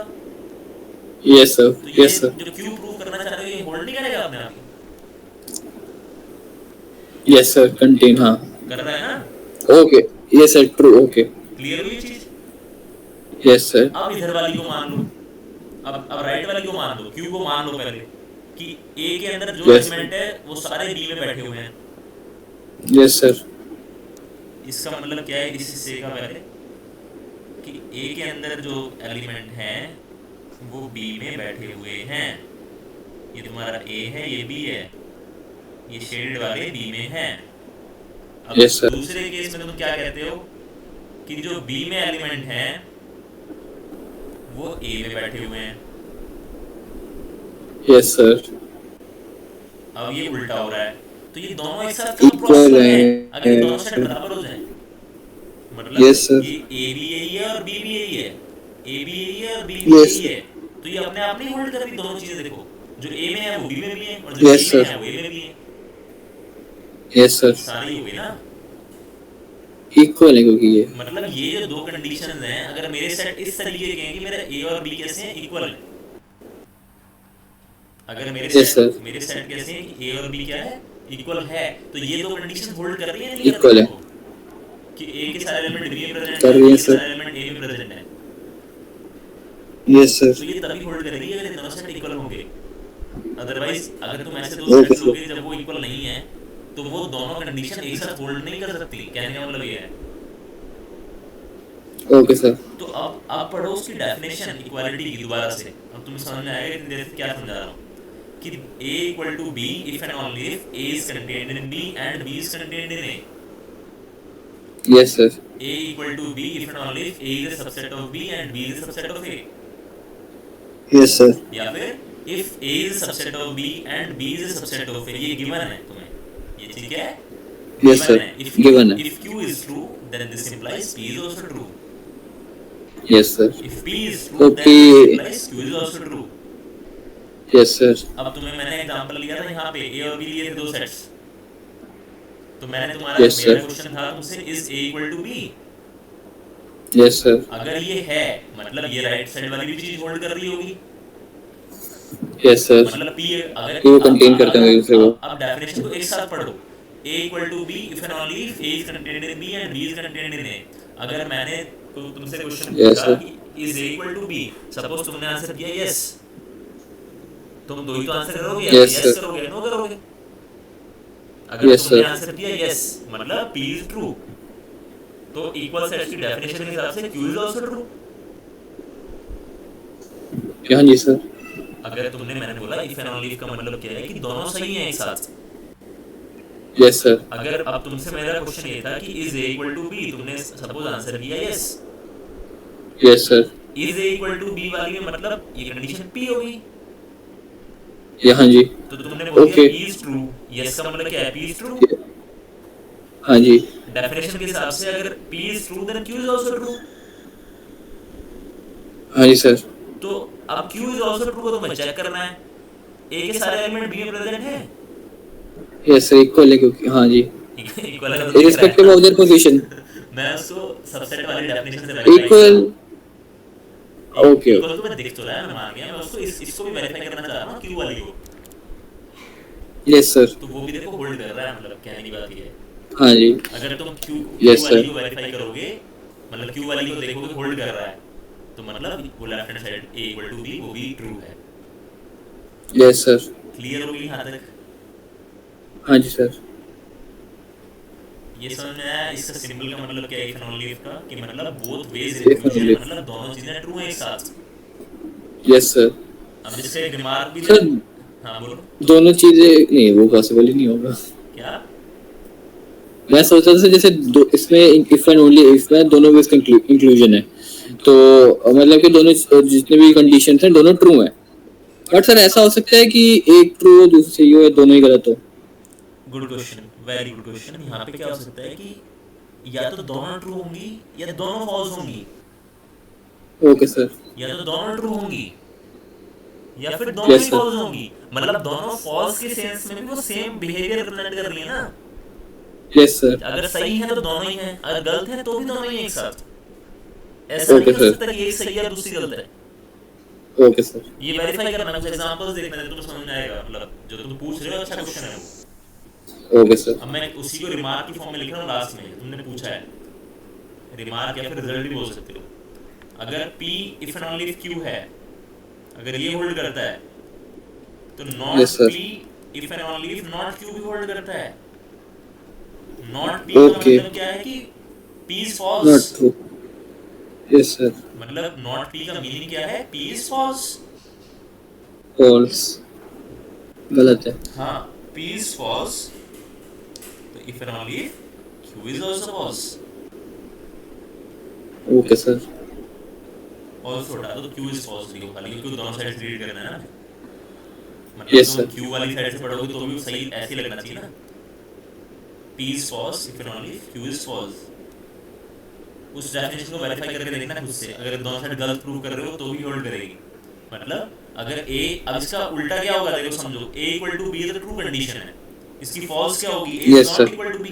Yes sir. तो ये यस सर। जो Q प्रूव करना चाहते हो ये होल्ड नहीं करेगा अपने आप, यस सर। कंटेन हाँ। कर रहा है ना। Okay. Yes sir. True. Okay. Clear हुई चीज। Yes sir. अब इधर वाली को मान लो, अब राइट वाली को मान लो, Q को मान लो पहले, कि A के अंदर जो यस। एलिमेंट है वो सारे B में बैठे हुए हैं। Yes sir. इसका मतलब क्या है इस हिस्से का, पहले कि A के अंदर जो एलिमेंट हैं वो B में बैठे हुए हैं। ये तुम्हारा A है, ये B है, ये शेडेड वाले B में हैं। अब यस सर। दूसरे केस में तुम क्या कहते हो कि जो B में एलिमेंट हैं वो A में बैठे हुए हैं। Yes sir. अब ये उल्टा हो रहा है, तो ये दोनों एक साथ कब क्रॉस इक्वल कर रहे है। हैं? अगर ये दोनों सेट बराबर हो जाए, मतलब यस सर। ये ए भी यही है और बी भी यही है, ए भी यही है और बी भी यस यही सर। है, तो ये अपने आप नहीं होल्ड कर रही दोनों चीजें। देखो, जो ए में है वो बी में भी है, और जो बी यस में सर। है वो ए में भी है। Yes sir. सारी हो गई ना। इक्वल है क्योंकि ये। मतलब ये जो दो कंडीशंस हैं, अगर मेरे सेट इस तरीके के हैं कि मेरा ए और बी कैसे हैं, इक्वल है। अगर यस सर। मेरे सेट कैसे हैं कि ए और बी क्या है, इक्वल है, तो ये दो कंडीशन होल्ड कर रही है नहीं कर रही? इक्वल है। देखो कि ए के सारे एलिमेंट बी में प्रेजेंट कर है और रही है बी के सर। सारे एलिमेंट ए में प्रेजेंट है, यस तो सर। ये तभी होल्ड करेगी अगर ये दोनों सेट इक्वल होंगे। अदरवाइज अगर तुम ऐसे दो ओके सेट्स सर। लोगे जब वो इक्वल नहीं है, तो वो दोनों कंडीशन एक साथ होल्ड नहीं कर सकती। कहने का मतलब ये है। Okay sir. तो अब पढ़ो उसकी डेफिनेशन इक्वालिटी की दोबारा से। अब तुम्हें समझ में आएगा इतनी देर से क्या समझा रहा हूँ, कि a equal to b if and only if a is contained in b and b is contained in a. Yes sir. a equal to b if and only if a is a subset of b and b is a subset of a. Yes sir. या फिर if a is a subset of b and b is a subset of a, ये गिवन है तुम्हें, ये चीज क्या है, यस गिवन सर। है। गिवन है। if q is true then this implies p is also true. Yes sir. if p is true okay. then this implies q is also true. Yes sir. अब तुम्हें मैंने एग्जांपल लिया था यहाँ पे, ए और बी लिए थे दो सेट्स, तो मैंने तुम्हारा यस मेरा सर। क्वेश्चन था तुमसे, is A equal to B? Yes sir. अगर ये है, मतलब ये राइट साइड वाली भी चीज होल्ड कर रही होगी। Yes sir. मतलब पी अगर ये वो कंटेन करते हैं दूसरे को। अब डेफिनेशन को एक साथ पढ़ो। A equal to B if and only if A is contained in B and B is contained in A. अगर मैंने तुमसे क्वेश्चन यस पूछा सर। कि is A equal to B, suppose तुमने आंसर किया यस, तुम दो ही तो आंसर करोगे, या यस यस सर। करोगे नो करोगे। अगर यस तुमने सर। आंसर दिया यस, मतलब पी इज ट्रू, तो इक्वल सेट्स की डेफिनेशन के हिसाब से क्यू इज आल्सो ट्रू। हाँ जी सर। अगर तुमने, मैंने बोला इफ एंड ओनली इफ का मतलब क्या है कि दोनों सही हैं एक साथ। Yes sir. अगर अब तुमसे मेरा क्वेश्चन ये था कि is A equal to B, तुमने सपोज आंसर किया yes, yes sir. Is A equal to B वाली में मतलब ये कंडीशन पी होगी, हाँ जी। तो तुमने बोल दिया okay. P is true. Yes का मतलब क्या है, पी इज ट्रू। हाँ जी। डेफिनेशन के हिसाब से अगर P is true then Q is also true. हाँ जी सर। तो अब क्यू इज आल्सो ट्रू को तुम्हें चेक करना है, ए के सारे एलिमेंट बी में प्रेजेंट है। Yes sir. इक्वल है क्योंकि हाँ जी। इक्वल है तो दिख रहा इररिस्पेक्टिव है ऑफ देयर पोजीशन। ना। मैं उसको सबसेट वाली डेफिनेशन से वेरीफाई इक्वल। ओके। इक्वल तो मैं दिख तो रहा है, मैं मान गया, मैं उसको इसको भी वेरीफाई करना चाह रहा हूँ क्यू वाली को। Yes sir. तो वो भी देखो होल्ड कर रहा है, मतलब कहने की बात ये है। हाँ जी। अगर तुम क्यू यस वाली सर। को वेरीफाई करोगे, मतलब क्यू वाली को देखोगे होल्ड कर रहा है, तो मतलब वो left hand side A equal to B वो भी ट्रू है। Yes sir. क्लियर हो गई यहाँ तक? हाँ जी सर। ये समझ में आया इसका सिंबल का मतलब क्या है, इफ एंड ओनली इफ का, कि मतलब both ways If and inclusion, only if। मतलब दोनों चीजें ट्रू हैं एक साथ। Yes sir. अब इसका एक रिमार्क भी सर हाँ बोलो। दोनों चीजें नहीं, वो पॉसिबल ही नहीं होगा। क्या? मैं सोच रहा था जैसे इसमें इफ एंड ओनली इफ में दोनों वेज इंक्लूजन है, तो मतलब कि दोनों जितने भी कंडीशन हैं दोनों ट्रू हैं। बट सर ऐसा हो सकता है कि एक ट्रू हो दूसरी सही हो या दोनों ही गलत हो? Good question, very good question. यहाँ पे क्या हो सकता है कि या तो दोनों ट्रू होंगी या दोनों फॉल्स होंगी, ओके सर। या तो दोनों ट्रू होंगी या फिर दोनों यस ही सर। फॉल्स होंगी। मतलब दोनों फॉल्स के सेंस में भी वो सेम बिहेवियर रिप्रेजेंट कर रही है ना। Yes sir. अगर सही है तो दोनों ही हैं, अगर गलत है तो भी दोनों ही एक साथ। ऐसा नहीं ओके हो सर। सकता कि एक सही है और दूसरी गलत है। Okay sir. ये वेरीफाई करना, कुछ एग्जांपल्स देखना है तो तुम्हें समझ में आएगा। मतलब जो तुम पूछ रहे हो अच्छा क्वेश्चन है वो। Okay sir. अब मैं उसी को रिमार्क की फॉर्म में लिख रहा हूँ लास्ट में, तुमने पूछा है रिमार्क या फिर रिजल्ट भी बोल सकते हो। अगर P if and only if Q है, अगर ये होल्ड करता है तो not yes sir. P if and only if not Q भी होल्ड करता है। नॉट P का ओके। मतलब क्या है कि P is not false. True. Yes sir. मतलब नॉट P का मीनिंग क्या है, P इज फॉल्स। फॉल्स गलत है। हाँ, P इज फॉल्स, तो if and only if Q is also false. Okay sir. Also हटा दो, Q इज फॉल्स लिखो खाली, क्योंकि दोनों साइड रीड करना है ना। मतलब यस तुम सर। Q वाली साइड से पढ़ोगे तो भी सही ऐसे लगना चाहिए ना P is false if and only if Q is false. उस डेफिनेशन को वेरीफाई करके देखना खुद से, अगर दोनों साइड गलत प्रूव कर रहे हो तो भी होल्ड करेगी. मतलब अगर A, अब इसका उल्टा क्या होगा देखो समझो, A इक्वल टू B तो ट्रू कंडीशन है, इसकी फॉल्स क्या होगी, A Yes, is sir. not equal to B.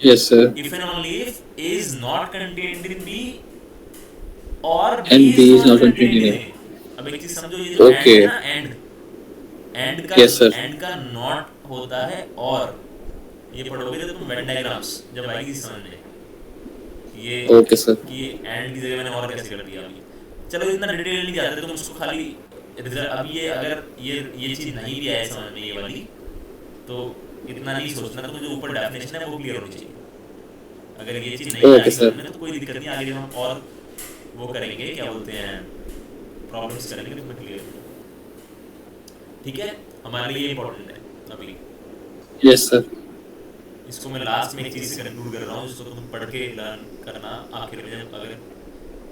Yes, sir. If and only if A is not contained in B or And B is not contained in A. अब एक चीज समझो, ये जो Okay. एंड है ना, एंड का Yes, sir. एंड का नॉट होता है और. ये पढ़ोगे तो तुम वेन डायग्राम्स जब आएगी समझ में, ये Okay, sir. कि एंड की जगह मैंने और कैसे कर दिया. अभी चलो इतना डिटेल नहीं जाते, तुम उसको खाली रिजल्ट. अब ये अगर ये चीज़ नहीं भी आए समझ में ये वाली, तो इतना नहीं सोचना, तो जो ऊपर डेफिनेशन है वो क्लियर होनी चाहिए. अगर ये चीज़ नहीं Okay, आई sir. समझ में तो कोई दिक्कत नहीं, आगे हम और वो करेंगे, क्या बोलते हैं, प्रॉब्लम्स करेंगे तो क्लियर. ठीक है, हमारे लिए इम्पोर्टेंट है अभी. Yes, sir. इसको मैं लास्ट में एक चीज़ से कंक्लूड कर रहा हूँ, जिसको तुम पढ़ के लर्न करना आखिर में. जब अगर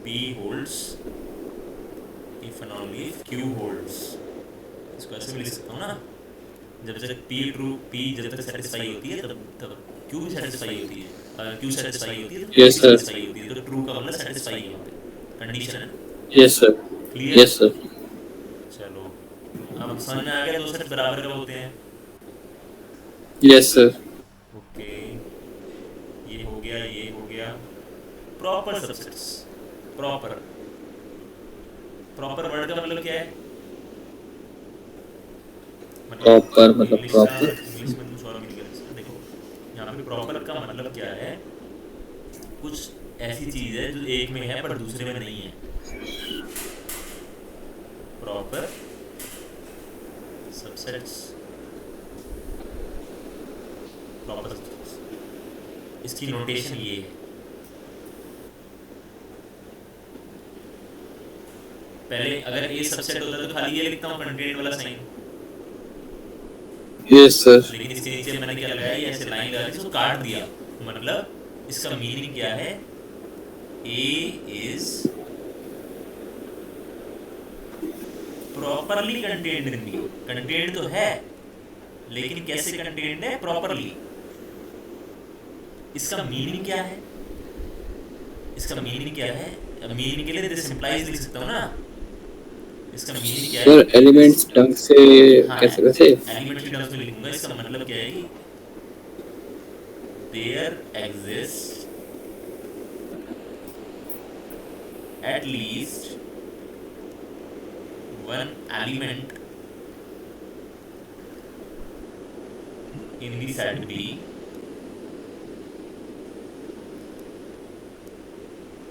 P holds if and only if Q holds, इसको ऐसे भी लिख सकता हूँ ना, जब तक P जब तक सेटिस्फाई होती है तब Q भी सेटिस्फाई होती है. अगर Q सेटिस्फाई होती है तो Yes, sir. सेटिस्फाई होती है, तो ट्रू का मतलब सेटिस्फाई है, कंडीशन है. Yes, sir. Clear? Yes, sir. चलो अब समझ में आ गया, दो सेट बराबर का होते हैं. Yes, sir. ओके, ये हो गया. Proper subsets. प्रॉपर वर्ड का मतलब क्या है? Proper मतलब proper. इंग्लिश में कुछ और भी लिखा है. देखो यहाँ पे प्रॉपर का मतलब क्या है, कुछ ऐसी चीज है जो एक में है पर दूसरे में नहीं है. Proper subsets. प्रॉपर सबसेट्स, इसकी नोटेशन ये है. पहले अगर ए सबसेट होता तो खाली ये लिखता हूँ कंटेंट वाला साइन. Yes, sir. लेकिन इसके नीचे मैंने क्या लगाया, ये ऐसे लाइन लगा के इसको काट दिया. मतलब इसका मीनिंग क्या है, A is properly contained in B. Contained तो है लेकिन कैसे कंटेन्ड है, प्रॉपरली. इसका मीनिंग क्या है, मीनिंग के लिए दिस इंप्लाइज लिख सकता हूँ ना. इसका मीनिंग क्या है, Sir, elements ढंग से कैसे एलिमेंट की टर्म्स में लिखूंगा. इसका मतलब क्या है कि there exist at least one element in the set B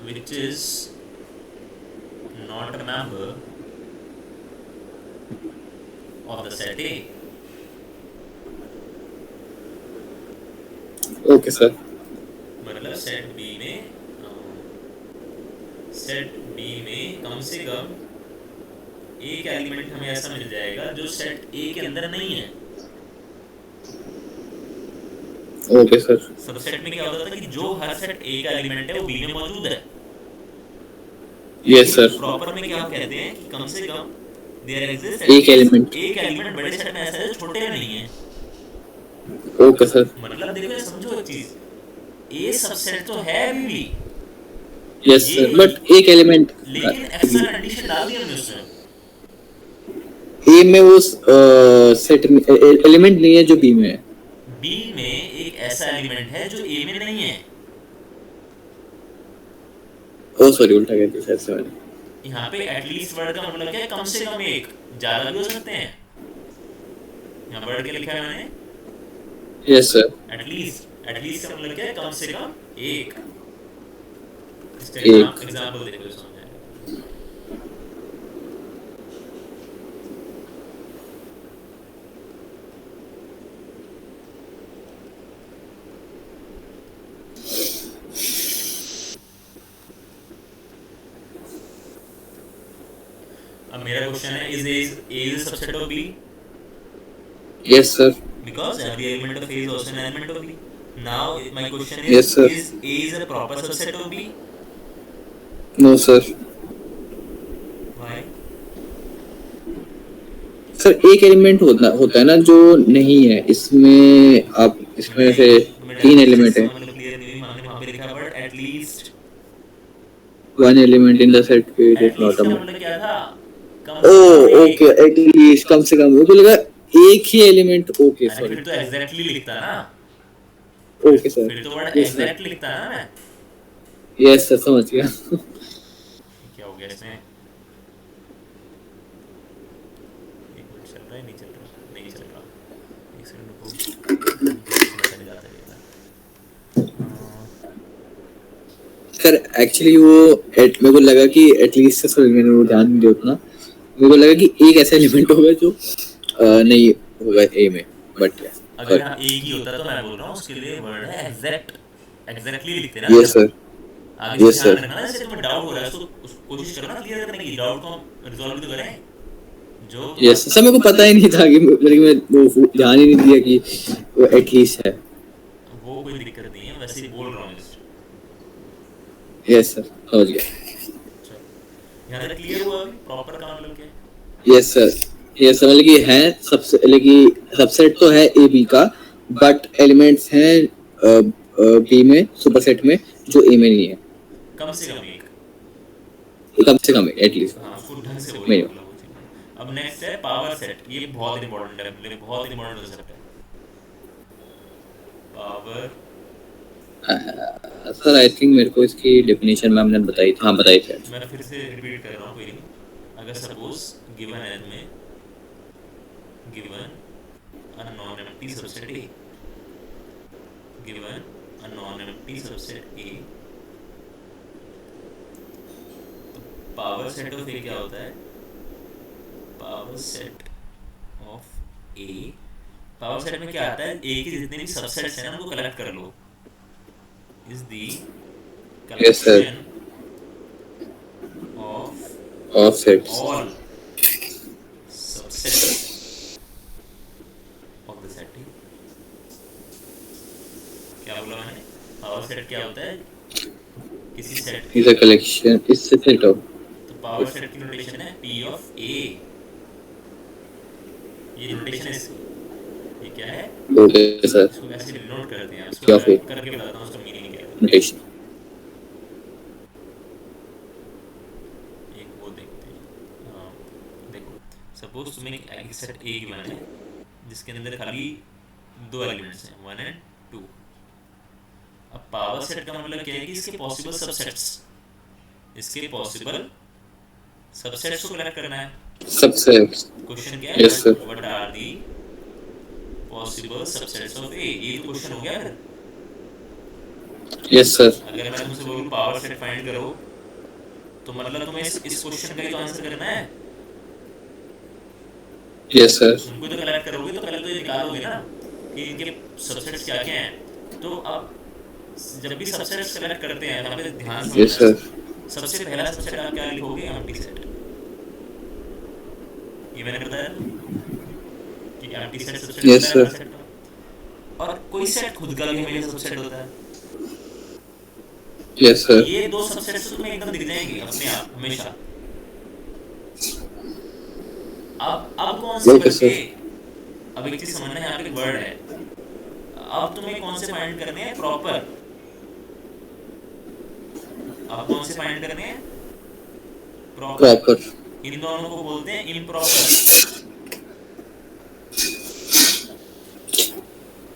which is not a member of the set A. Okay, sir. मतलब सेट बी में कम से कम एक एलिमेंट हमें ऐसा मिल जाएगा जो सेट ए के अंदर नहीं है. Okay, sir. सबसेट में क्या होता था कि जो हर सेट ए का एलिमेंट है वो बी में मौजूद है. Yes, sir. प्रॉपर में क्या कहते हैं कि कम से कम देयर एग्जिस्ट एक एलिमेंट बड़े सेट में ऐसा है जो छोटे में नहीं है. Okay, sir. मतलब देखो समझो एक चीज, ए सबसेट तो है अभी भी. Yes, sir. But एक एलिमेंट लेकिन ऐसा कंडीशन डाल दी हमने उसमें. ए में वो सेट में एलिमेंट नहीं है जो बी में है. बी में एक ऐसा एलिमेंट है जो ए में नहीं है. ओ सॉरी, उल्टा कह दिया शायद से मैंने. यहाँ पे एटलीस्ट वर्ड का मतलब क्या है, कम से कम एक. ज्यादा भी हो सकते हैं. यहाँ वर्ड क्या लिखा है मैंने, Yes, sir. एटलीस्ट का मतलब क्या है, कम से कम एक. इसका एक. एग्जांपल देखो समझ में आएगा. अब मेरा क्वेश्चन है, is A a subset of B? Yes, sir. Because every element of A is also an element of B. Now my question is, Yes, sir. is A is a proper subset of B? No, sir. Why? Sir एक एलिमेंट होता है ना जो नहीं है इसमें. आप इसमें से 3 एलिमेंट है, मतलब क्लियर नहीं हुई, हमने वहाँ पे लिखा but at least. 1 element in the set पे इज नॉट एटलीस्ट अ का मैच। मतलब क्या था, कम ओ से कम ओके, एक। एटलीस्ट कम से कम, मुझे लगा एक ही एलिमेंट। ओके अरे सॉरी, फिर तो एग्जैक्टली लिखता ना, ओके सर, फिर तो वर्ड यस सर, एग्जैक्ट लिखता ना मैं। यस सर, समझ गया। क्या हो गया इसमें, एक मिनट चल रहा है, नहीं चल रहा, नहीं चल रहा, एक सेकंड रुको, जल्दी से मैसेज आता रहेगा। सर एक्चुअली वो मेरे को लगा कि एटलीस्ट सॉरी, मैंने वो ध्यान नहीं दिया उतना। मेरे को लगा कि एक ऐसा एलिमेंट होगा जो नहीं होगा ए में, बट अगर यहाँ सॉरी। एक ही होता तो मैं बोल रहा हूँ उसके लिए वर्ड है एग्जैक्ट, एग्जैक्टली लिखते ना यस जब। सर, आगे से यस ध्यान सर, रखना, जैसे तुम्हें डाउट हो रहा है तो कोशिश करो ना क्लियर करने की, डाउट को हम रिजॉल्व तो करें। जो यस सर, मेरे को पता ही नहीं था कि मैं वो ध्यान ही नहीं दिया कि वो एटलीस्ट है। वो कोई दिक्कत नहीं है, वैसे ही बोल रहा हूँ जस्ट। यस सर, समझ गया। चलो, यहाँ तक क्लियर हुआ अभी प्रॉपर का मतलब क्या है। यस सर, यस सर, मतलब कि है सबसे, मतलब कि सबसेट तो है ए बी का, बट एलिमेंट्स हैं बी में, सुपरसेट में, जो ए में नहीं है। कम से कम एक। कम से कम एटलीस्ट हाँ उसको ढंग से बोलो, मिनिमम। मतलब वो चीज़। अब नेक्स्ट है पावर सेट, ये बहुत इंपॉर्टेंट है, मतलब बहुत इंपॉर्टेंट कंसेप्ट है पावर। सर आई थिंक मेरे को इसकी डेफिनेशन मैम ने बताई थी, हाँ बताई थी। मैं फिर से रिपीट कर रहा हूँ, कोई नहीं। अगर सपोज गिवन एन में, given a non empty subset A, given a non empty subset A, तो पावर सेट ऑफ ए क्या होता है, power set of A, power set में क्या आता है, ए के जितने भी सबसेट्स हैं ना उनको कलेक्ट कर लो, is the yes sir, collection of of sets, all subsets of the set. क्या बोला मैंने, पावर सेट क्या होता है, किसी सेट इज के। A collection, is set of. तो पावर सेट की नोटेशन है पी ऑफ ए, ये नोटेशन है इसकी, ये क्या है, ओके सर, इसको कैसे डिनोट करते हैं, इसको क्या मैं फिर करके बताता हूँ उसका मीनिंग क्या है। नोटेशन। एक वो देखते हैं, देखो सपोज तुम्हें एक सेट ए गिवन है जिसके अंदर खाली दो एलिमेंट्स हैं, वन एंड टू। अब पावर सेट का मतलब क्या है कि इसके पॉसिबल सबसेट्स, इसके पॉसिबल सबसेट्स को कलेक्ट करना है। सबसेट्स, क्वेश्चन क्या है, yes sir, what are the possible subsets of A, ये तो क्वेश्चन हो गया फिर। यस सर, अगर मैं तुमसे बोलूँ पावर सेट फाइंड करो, तो मतलब तुम्हें इस क्वेश्चन का ही तो आंसर करना है। यस सर, उनको तो कलेक्ट करोगे तो पहले तो ये निकालोगे ना कि इनके सबसेट्स क्या क्या हैं। तो अब जब भी सबसेट्स कलेक्ट करते हैं यहाँ पे ध्यान यस समझना, सर, सबसे पहला सबसेट आप क्या लिखोगे, एम्प्टी सेट। ये मैंने बताया कि एम्प्टी सेट सबसेट होता यस है हर सर, सेट का, और कोई सेट खुद का भी हमेशा सबसेट होता है। यस तो सर, ये दो सबसेट्स तो तुम्हें एकदम दिख जाएंगे अपने आप हमेशा। अब कौन से ओके बचे, सर, अब एक चीज समझना है, यहाँ पे वर्ड है, अब तुम्हें कौन से फाइंड करने हैं, प्रॉपर। अब कौन से फाइंड करने हैं, प्रॉपर। प्रॉपर। इन दोनों को बोलते हैं इम्प्रॉपर,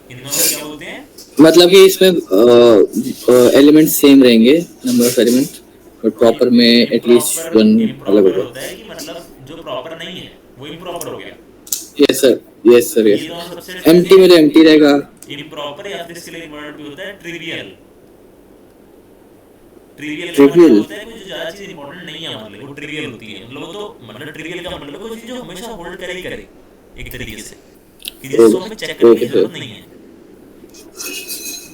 इन दोनों को क्या बोलते हैं। मतलब कि इसमें एलिमेंट सेम रहेंगे, नंबर ऑफ एलिमेंट, और प्रॉपर में एटलीस्ट इम्प्रॉपर, वन अलग इम्प्रॉपर होगा। होता है कि मतलब जो प्रॉपर नहीं है वो इम्प्रॉपर हो गया। यस सर, यस तो सर, ये यस दोनों सर, सबसेट्स एम्प्टी कैसे में तो एम्प्टी रहेगा। हैं, इम्प्रॉपर, या फिर इसके लिए एक वर्ड भी होता है ट्रिवियल। ट्रिवियल का मतलब ट्रिवियल, होता है कोई जो ज्यादा चीज इंपॉर्टेंट नहीं है हमारे लिए, वो ट्रिवियल होती है, मतलब वो तो मतलब ट्रिवियल का मतलब कोई चीज जो हमेशा होल्ड करे ही करे एक तरीके से, कि जिसको हमें चेक करने की ओके जरूरत सर, नहीं है।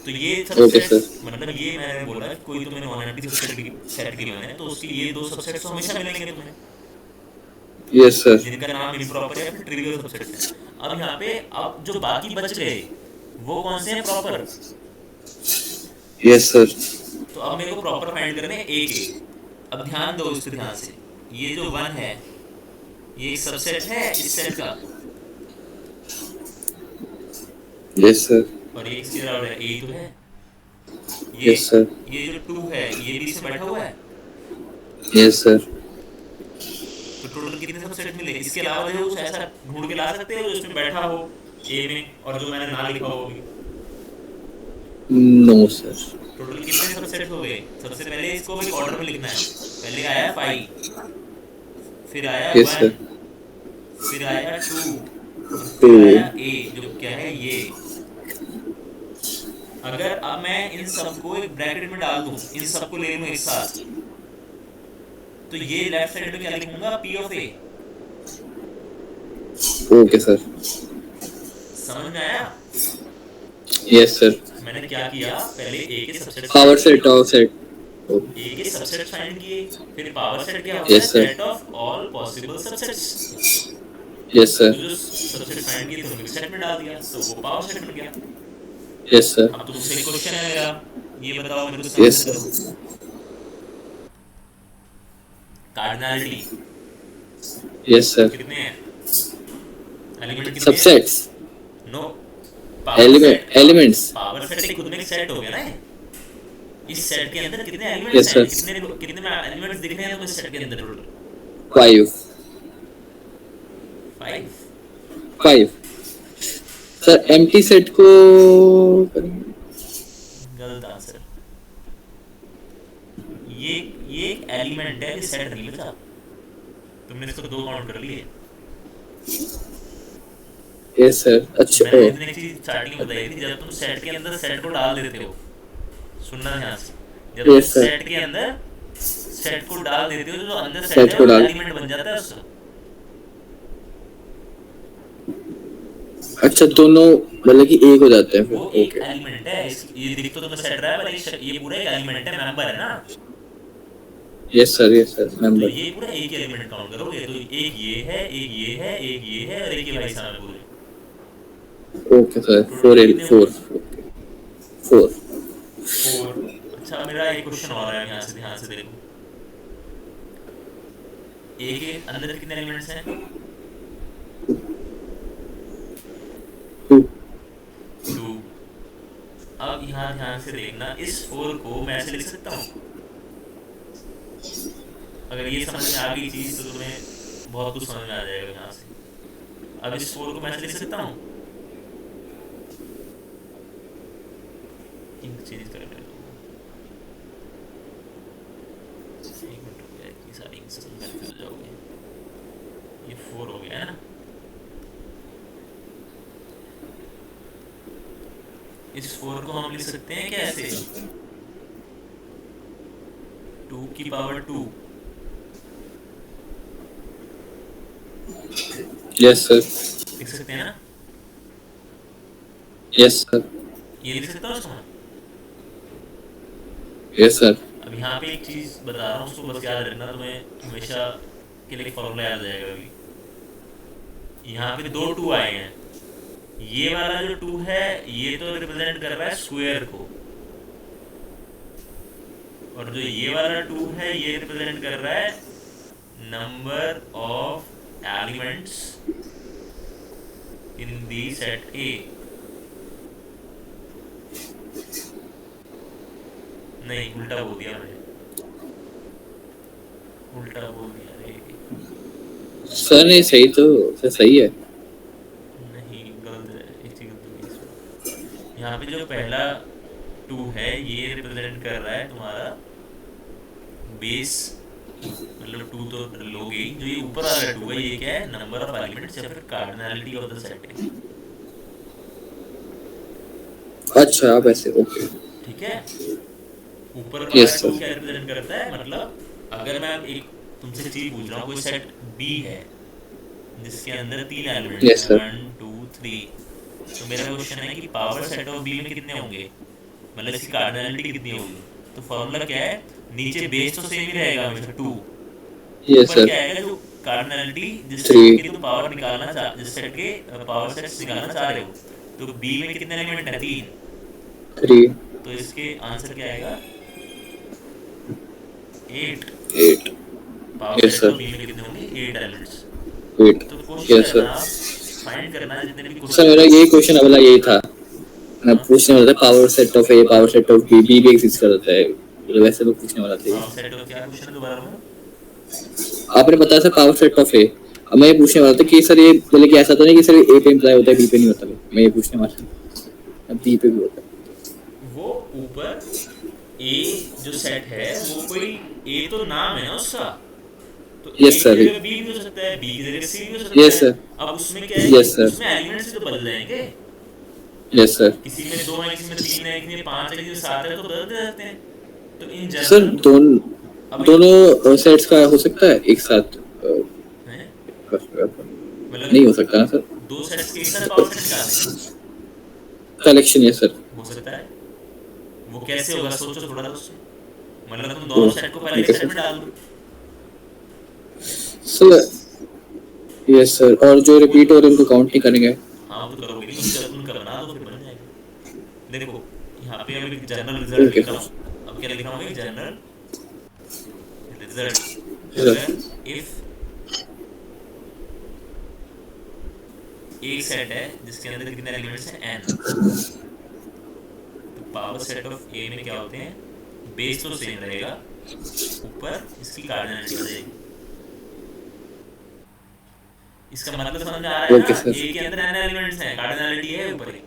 तो ये ओके सबसेट्स, सर, मतलब ये मैंने बोला कि कोई तुम्हें नॉन एम्प्टी सबसेट की सेट गिवन है तो उसके ये दो सबसेट्स तो हमेशा मिलेंगे तुम्हें, यस सर, जिनका नाम इम्प्रॉपर या फिर ट्रिवियल सबसेट्स है। अब यहाँ पे अब जो बाकी बच गए वो कौन से हैं, प्रॉपर। यस सर, तो अब मेरे को प्रॉपर फाइंड करने हैं ए के। अब ध्यान दो इस पे ध्यान से, ये जो वन है ये एक सबसेट है इस सेट का, यस सर, और ये किसके बराबर है, ए तो है। Yes sir. ये जो 2 है ये भी इसमें बैठा हुआ है, यस सर। तो टोटल कितने सबसेट मिले। इसके अलावा जो कुछ ऐसा ढूंढ के ला सकते हो जो इसमें बैठा हो ए में, और जो मैंने ना लिखा हो अभी। No sir. टोटल कितने सबसेट हो गए। सबसे पहले इसको एक ऑर्डर में लिखना है। पहले आया 5, फिर आया यस 1, सर। फिर आया 2, और टू। फिर आया ए जो क्या है ये। अगर अब मैं इन सबको एक ब्रैकेट में डाल दूं, इन सबको ले लूं एक साथ, तो ये लेफ्ट साइड में क्या लिखूंगा, P of A. Okay sir. समझ में आया। Yes sir. मैंने क्या किया, पहले ए के सबसेट पावर फाइंड सेट किए, ऑफ सेट। ए के सबसेट फाइंड किए। फिर पावर सेट क्या होता है, yes sir. Set of all possible subsets. Yes sir. तो जो सबसेट फाइंड किए थे उनको सेट में डाल दिया, तो वो पावर सेट बन गया। Yes sir. अब तुमसे एक क्वेश्चन है मेरा, ये बताओ मेरे को यस आंसर करो। सर। Cardinality yes sir. कितने हैं, एलिमेंट कितने हैं। Subsets. No, power set. Elements. Power set एक खुद में एक सेट हो गया ना। इस सेट के अंदर कितने एलिमेंट्स यस हैं, सर। कितने एलिमेंट्स दिख रहे हैं तुम्हें इस सेट के अंदर टोटल। 5। 5। 5 सर। एम्प्टी सेट को गलत आंसर। ये एक एलिमेंट है, ये सेट नहीं बचा। तुमने इसको 2 काउंट कर लिए। Yes sir. अच्छा। मैंने जितने एक चीज स्टार्टिंग में बताई थी, जब तुम सेट के अंदर सेट को डाल देते हो, सुनना ध्यान से, जब तुम यस सर। सेट के अंदर सेट को डाल देते हो, जो अंदर सेट सेट है को वो डाल। एलिमेंट बन जाता है उसका। अच्छा, दोनों मतलब कि एक हो जाते हैं फिर। वो एक ओके। एलिमेंट है। ये दिख तो तुम्हें सेट रहा है, पर ये पूरा एक एलिमेंट है, मेंबर है ना। Yes sir. Yes sir. तो मेंबर। ये पूरा एक ही एलिमेंट काउंट करोगे, तो एक ये है, एक ये है, एक ये है, और एक ये भाई साहब पूरे। Okay sir. टोटल कितने हो 4। गए? 4। 4। अच्छा, मेरा एक क्वेश्चन और है, यहाँ से ध्यान से देखो। ए के अंदर कितने एलिमेंट्स हैं, 2। 2। अब यहाँ ध्यान से देखना, इस 4 को मैं ऐसे लिख सकता हूँ। अगर ये समझ में आ गई चीज, तो तुम्हें बहुत कुछ समझ में आ जाएगा यहाँ से। अब इस 4 को मैं ऐसे लिख सकता हूँ, इंक चेंज कर लेता हूँ। एक मिनट रुक जाए, इतनी सारी इंक से तुम कंफ्यूज हो जाओगे। ये 4 हो गया है ना। इस 4 को हम लिख सकते हैं क्या ऐसे, 2 की पावर 2। Yes sir. लिख सकते हैं ना। Yes sir. ये लिख सकता हूँ इसको। Yes sir. अब यहाँ पे एक चीज बता रहा हूँ, उसको बस याद रखना, तुम्हें हमेशा के लिए फॉर्मूला याद आ जाएगा अभी। यहाँ पे 2 2 आए हैं। ये वाला जो 2 है ये तो रिप्रेजेंट कर रहा है स्क्वायर को, और जो ये वाला 2 है ये रिप्रेजेंट कर रहा है number of elements in the set ए। नहीं, उल्टा बोल दिया मैंने, उल्टा बोल दिया रे। सर नहीं, सही तो सर सही है। नहीं, गलत है, एक चीज गलत होगी इसमें। यहाँ पे जो पहला 2 है ये रिप्रेजेंट कर रहा है तुम्हारा बेस, मतलब 2 तो लोगे ही। जो ये ऊपर वाला 2 है ये क्या है, नंबर ऑफ एलिमेंट्स या फिर कार्डिनलिटी ऑफ द सेट है। अच्छा, आप ऐसे। ओके। ठीक है। ऊपर वाला यस 2 सर। क्या रिप्रेजेंट करता है, मतलब अगर मैं एक तुमसे चीज पूछ रहा हूँ, कोई सेट बी है जिसके अंदर 3 एलिमेंट्स यस हैं, सर। 1 2 3, तो मेरा क्वेश्चन है कि पावर सेट ऑफ बी में कितने होंगे, मतलब इसकी कार्डिनलिटी कितनी होगी। तो फॉर्मूला क्या है, नीचे बेस तो सेम ही रहेगा हमेशा 2, यस ऊपर सर। क्या आएगा जो कार्डिनलिटी जिस 3। सेट की तुम पावर निकालना चाह, जिस सेट के पावर सेट्स निकालना चाह रहे हो। तो बी में कितने एलिमेंट है, 3। 3। तो इसके आंसर क्या आएगा, 8। 8। Power yes set of sir. B में कितने होंगे, 8 एलिमेंट्स। 8। तो कोशिश यस करना सर। आप फाइंड करना जितने भी सर मेरा क्वेश्चन। यही क्वेश्चन अगला यही था। पूछने वाला था power set of A, power set of B, B भी एग्जिस्ट करता है, तो वैसे तो पूछने वाला था। पावर सेट ऑफ क्या क्वेश्चन है दोबारा बोलो। आपने बताया sir power set of A, अब मैं ये पूछने वाला था कि सर ये मतलब कि ऐसा तो नहीं कि सर ए पे इम्प्लाई होता है बी पे नहीं होता, मैं ये पूछने वाला था, अब बी पे भी होता है। वो ऊपर ए जो सेट है वो कोई ए तो नाम है ना उसका, तो ए यस की सर, जगह बी भी हो सकता है, बी की जगह सी भी हो सकता यस है। सर, अब उसमें क्या है यस कि सर, उसमें एलिमेंट्स तो बदल जाएंगे, यस सर। किसी में 2 है, किसी में 3 है, किसी में 5 है, किसी में 7 है, तो बदलते रहते हैं। तो इन सर जनरल अब दोनों सेट्स का हो सकता है एक साथ हैं नहीं हो सकता ना सर, 2 सेट्स के एक साथ पावर सेट निकालने कलेक्शन है सर। हो सकता है। वो कैसे होगा सोचो थोड़ा सा उसमें, मतलब तुम दोनों सेट को पहले ठीक एक है सेट में डाल दो। सर, यस सर, और जो रिपीट हो रहे हैं उनको काउंट नहीं करेंगे। हाँ वो तो करोगे नहीं, उसका उनका बना दो फिर बन जाएगा। देखो यहाँ पे अभी जनरल रिजल्ट ओके लिख रहा सर, हूँ, अब क्या लिख रहा हूँ, जनरल रिजल्ट सर, अगर इफ एक सेट है जिसके अंदर कितने एलिमेंट्स हैं n, तो पावर सेट ऑफ ए में क्या होते हैं, बेस तो सेम रहेगा, ऊपर इसकी कार्डिनलिटी आ जाएगी। इसका मतलब समझ में आ रहा है ओके ना, सर, ए के अंदर n एलिमेंट्स हैं, कार्डिनलिटी है ऊपर ही,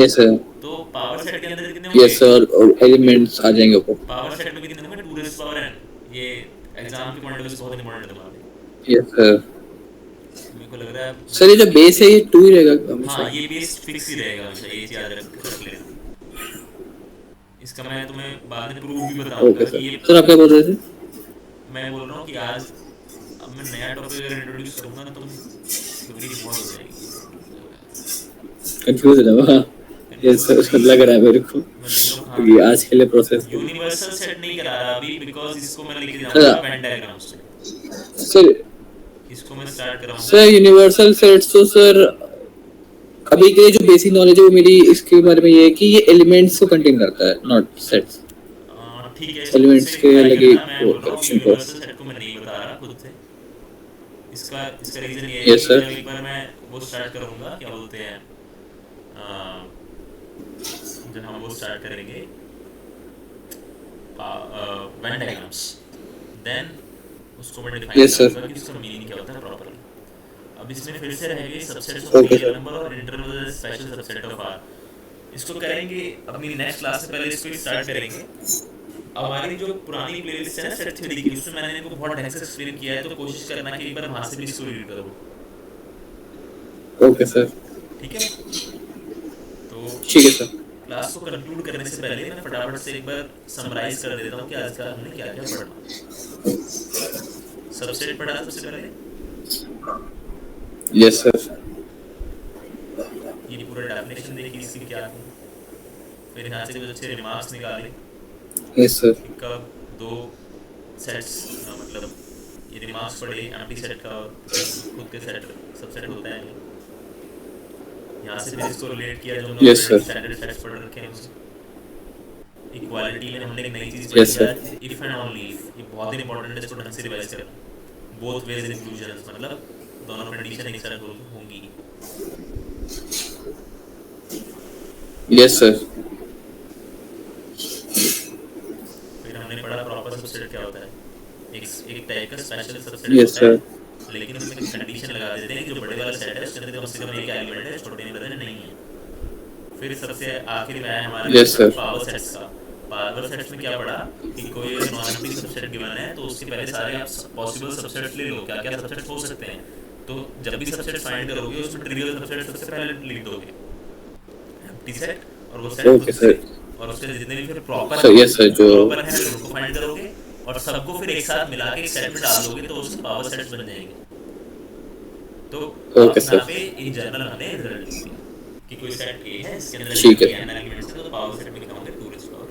यस सर, तो पावर सेट के अंदर कितने होंगे, यस सर, एलिमेंट्स आ जाएंगे ऊपर। पावर सेट में कितने होंगे, 2 रेज़ पावर n। ये एग्जाम के पॉइंट ऑफ व्यू से बहुत इंपॉर्टेंट है तुम्हारे लिए। यस सर, मेरे को लग रहा है सर ये जो बेस है ये 2 ही रहेगा हमेशा। हाँ ये बेस फिक्स ही रहेगा हमेशा, ये याद रख लेना। इसका मैं तुम्हें बाद में प्रूफ भी ओके बताऊंगा कि सर, ये, सर आप क्या बोल रहे थे? मैं बोल रहा हूँ कि आज अब मैं नया टॉपिक अगर इंट्रोड्यूस करूंगा ना, तुम थोड़ी बहुत हो जाएगी, कंफ्यूज है ना, हाँ, यस कंफ्यूज सर, लग रहा है मेरे को मैं देख रहा हूँ कहाँ कि पे। आज के लिए प्रोसेस यूनिवर्सल सेट नहीं करा रहा अभी, बिकॉज इसको मैं लेके जाऊंगा सर, वेन डायग्राम्स में, सर, इसको मैं स्टार्ट कराऊंगा। सर यूनिवर्सल सेट्स तो सर अभी के लिए जो बेसिक नॉलेज है वो मेरी इसके बारे में ये है कि ये एलिमेंट्स को कंटेन करता है, नॉट सेट्स। ठीक है, इसको खुद एलिमेंट्स से के ट्राई लगे करना, मैं बोल रहा हूँ कलेक्शन को। यूनिवर्सल सेट को मैं नहीं बता रहा खुद से। इसका इसका रीज़न ये है यस कि सर, जब एक बार मैं वो स्टार्ट करूँगा, क्या बोलते हैं, जब हम वो स्टार्ट करेंगे वेन डायग्राम्स, देन उसको मैं डिफाइन यस सर, करूँगा कि उसका मीनिंग क्या होता है प्रॉपरली। अब इसमें फिर से रहेंगे subsets of okay real sir, number और interval special subset of R. इसको करेंगे अपनी नेक्स्ट क्लास से पहले, इसको स्टार्ट करेंगे। हमारी जो पुरानी प्लेलिस्ट है ना सेट थ्योरी की, उसमें मैंने इनको बहुत ढंग से एक्सप्लेन किया है, तो कोशिश करना कि एक बार वहाँ से भी इसको रीड करो। ओके सर, ठीक है, तो ठीक है सर। क्लास को कंक्लूड करने से पहले मैं फटाफट से एक बार समराइज कर देता हूँ कि आज का हमने क्या क्या पढ़ा। सबसेट पढ़ा सबसे पहले, यस सर, ये पूरा डेफिनेशन देखी इसकी क्या थी, फिर यहाँ से कुछ अच्छे रिमार्क्स निकाले यस सर, कि कब 2 सेट्स, मतलब ये रिमार्क्स पढ़े एम्प्टी सेट का और खुद के सेट सबसेट होता है। यहाँ से फिर इसको रिलेट किया जो हमने yes already sir, standard sets पढ़ रखे हैं उससे। इक्वालिटी में हमने एक नई चीज़ यस पढ़ी सर, आज, इफ एंड ओनली इफ, ये बहुत ही इंपॉर्टेंट है, इसको ढंग से रिवाइज करना। बोथ वेज इंक्लूजन, मतलब दोनों कंडीशन एक साथ होंगी। यस सर, फिर हमने पढ़ा प्रॉपर सबसेट क्या होता है, एक टाइप का स्पेशल सबसेट यस होता सर, है, लेकिन उसमें कंडीशन लगा देते हैं कि जो बड़े वाला सेट है उसके अंदर कम से कम एक एलिमेंट है, छोटे में नहीं है। फिर सबसे आखिर में आया हमारा यस सर, पावर सेट्स का। पावर सेट्स में क्या पढ़ा कि कोई अगर नॉन एम्प्टी सबसेट गिवन है तो उसके पहले सारे आप पॉसिबल सबसेट्स ले लो, क्या क्या सबसेट्स हो सकते हैं। तो जब भी सबसेट फाइंड करोगे उसमें ट्रिवियल सबसेट सबसे पहले लिख दोगे, एम्प्टी सेट और वो सेट ओके खुद सर, से, और उसके जितने भी फिर प्रॉपर सर यस सर, जो प्रॉपर है फिर उनको फाइंड करोगे और सबको फिर एक साथ मिला के एक सेट में डाल दोगे, तो उसके पावर सेट्स बन जाएंगे। तो ओके अब यहाँ सर, पे इन जनरल हमने रिजल्ट लिख दिया कि कोई सेट ए है इसके अंदर ठीक है, n एलिमेंट्स है, तो पावर सेट में लिखाओगे 2 रेज़ पावर।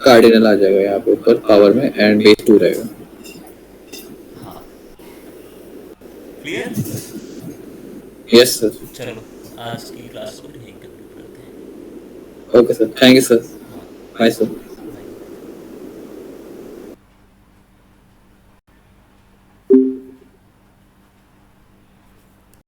कार्डिनल आ जाएगा यहाँ पे ऊपर पावर में एंड बेस 2 रहेगा। हाँ क्लियर। यस सर, चलो आज की क्लास को यहीं कंक्लूड करते हैं। Okay sir, thank you sir, हाँ बाय सर।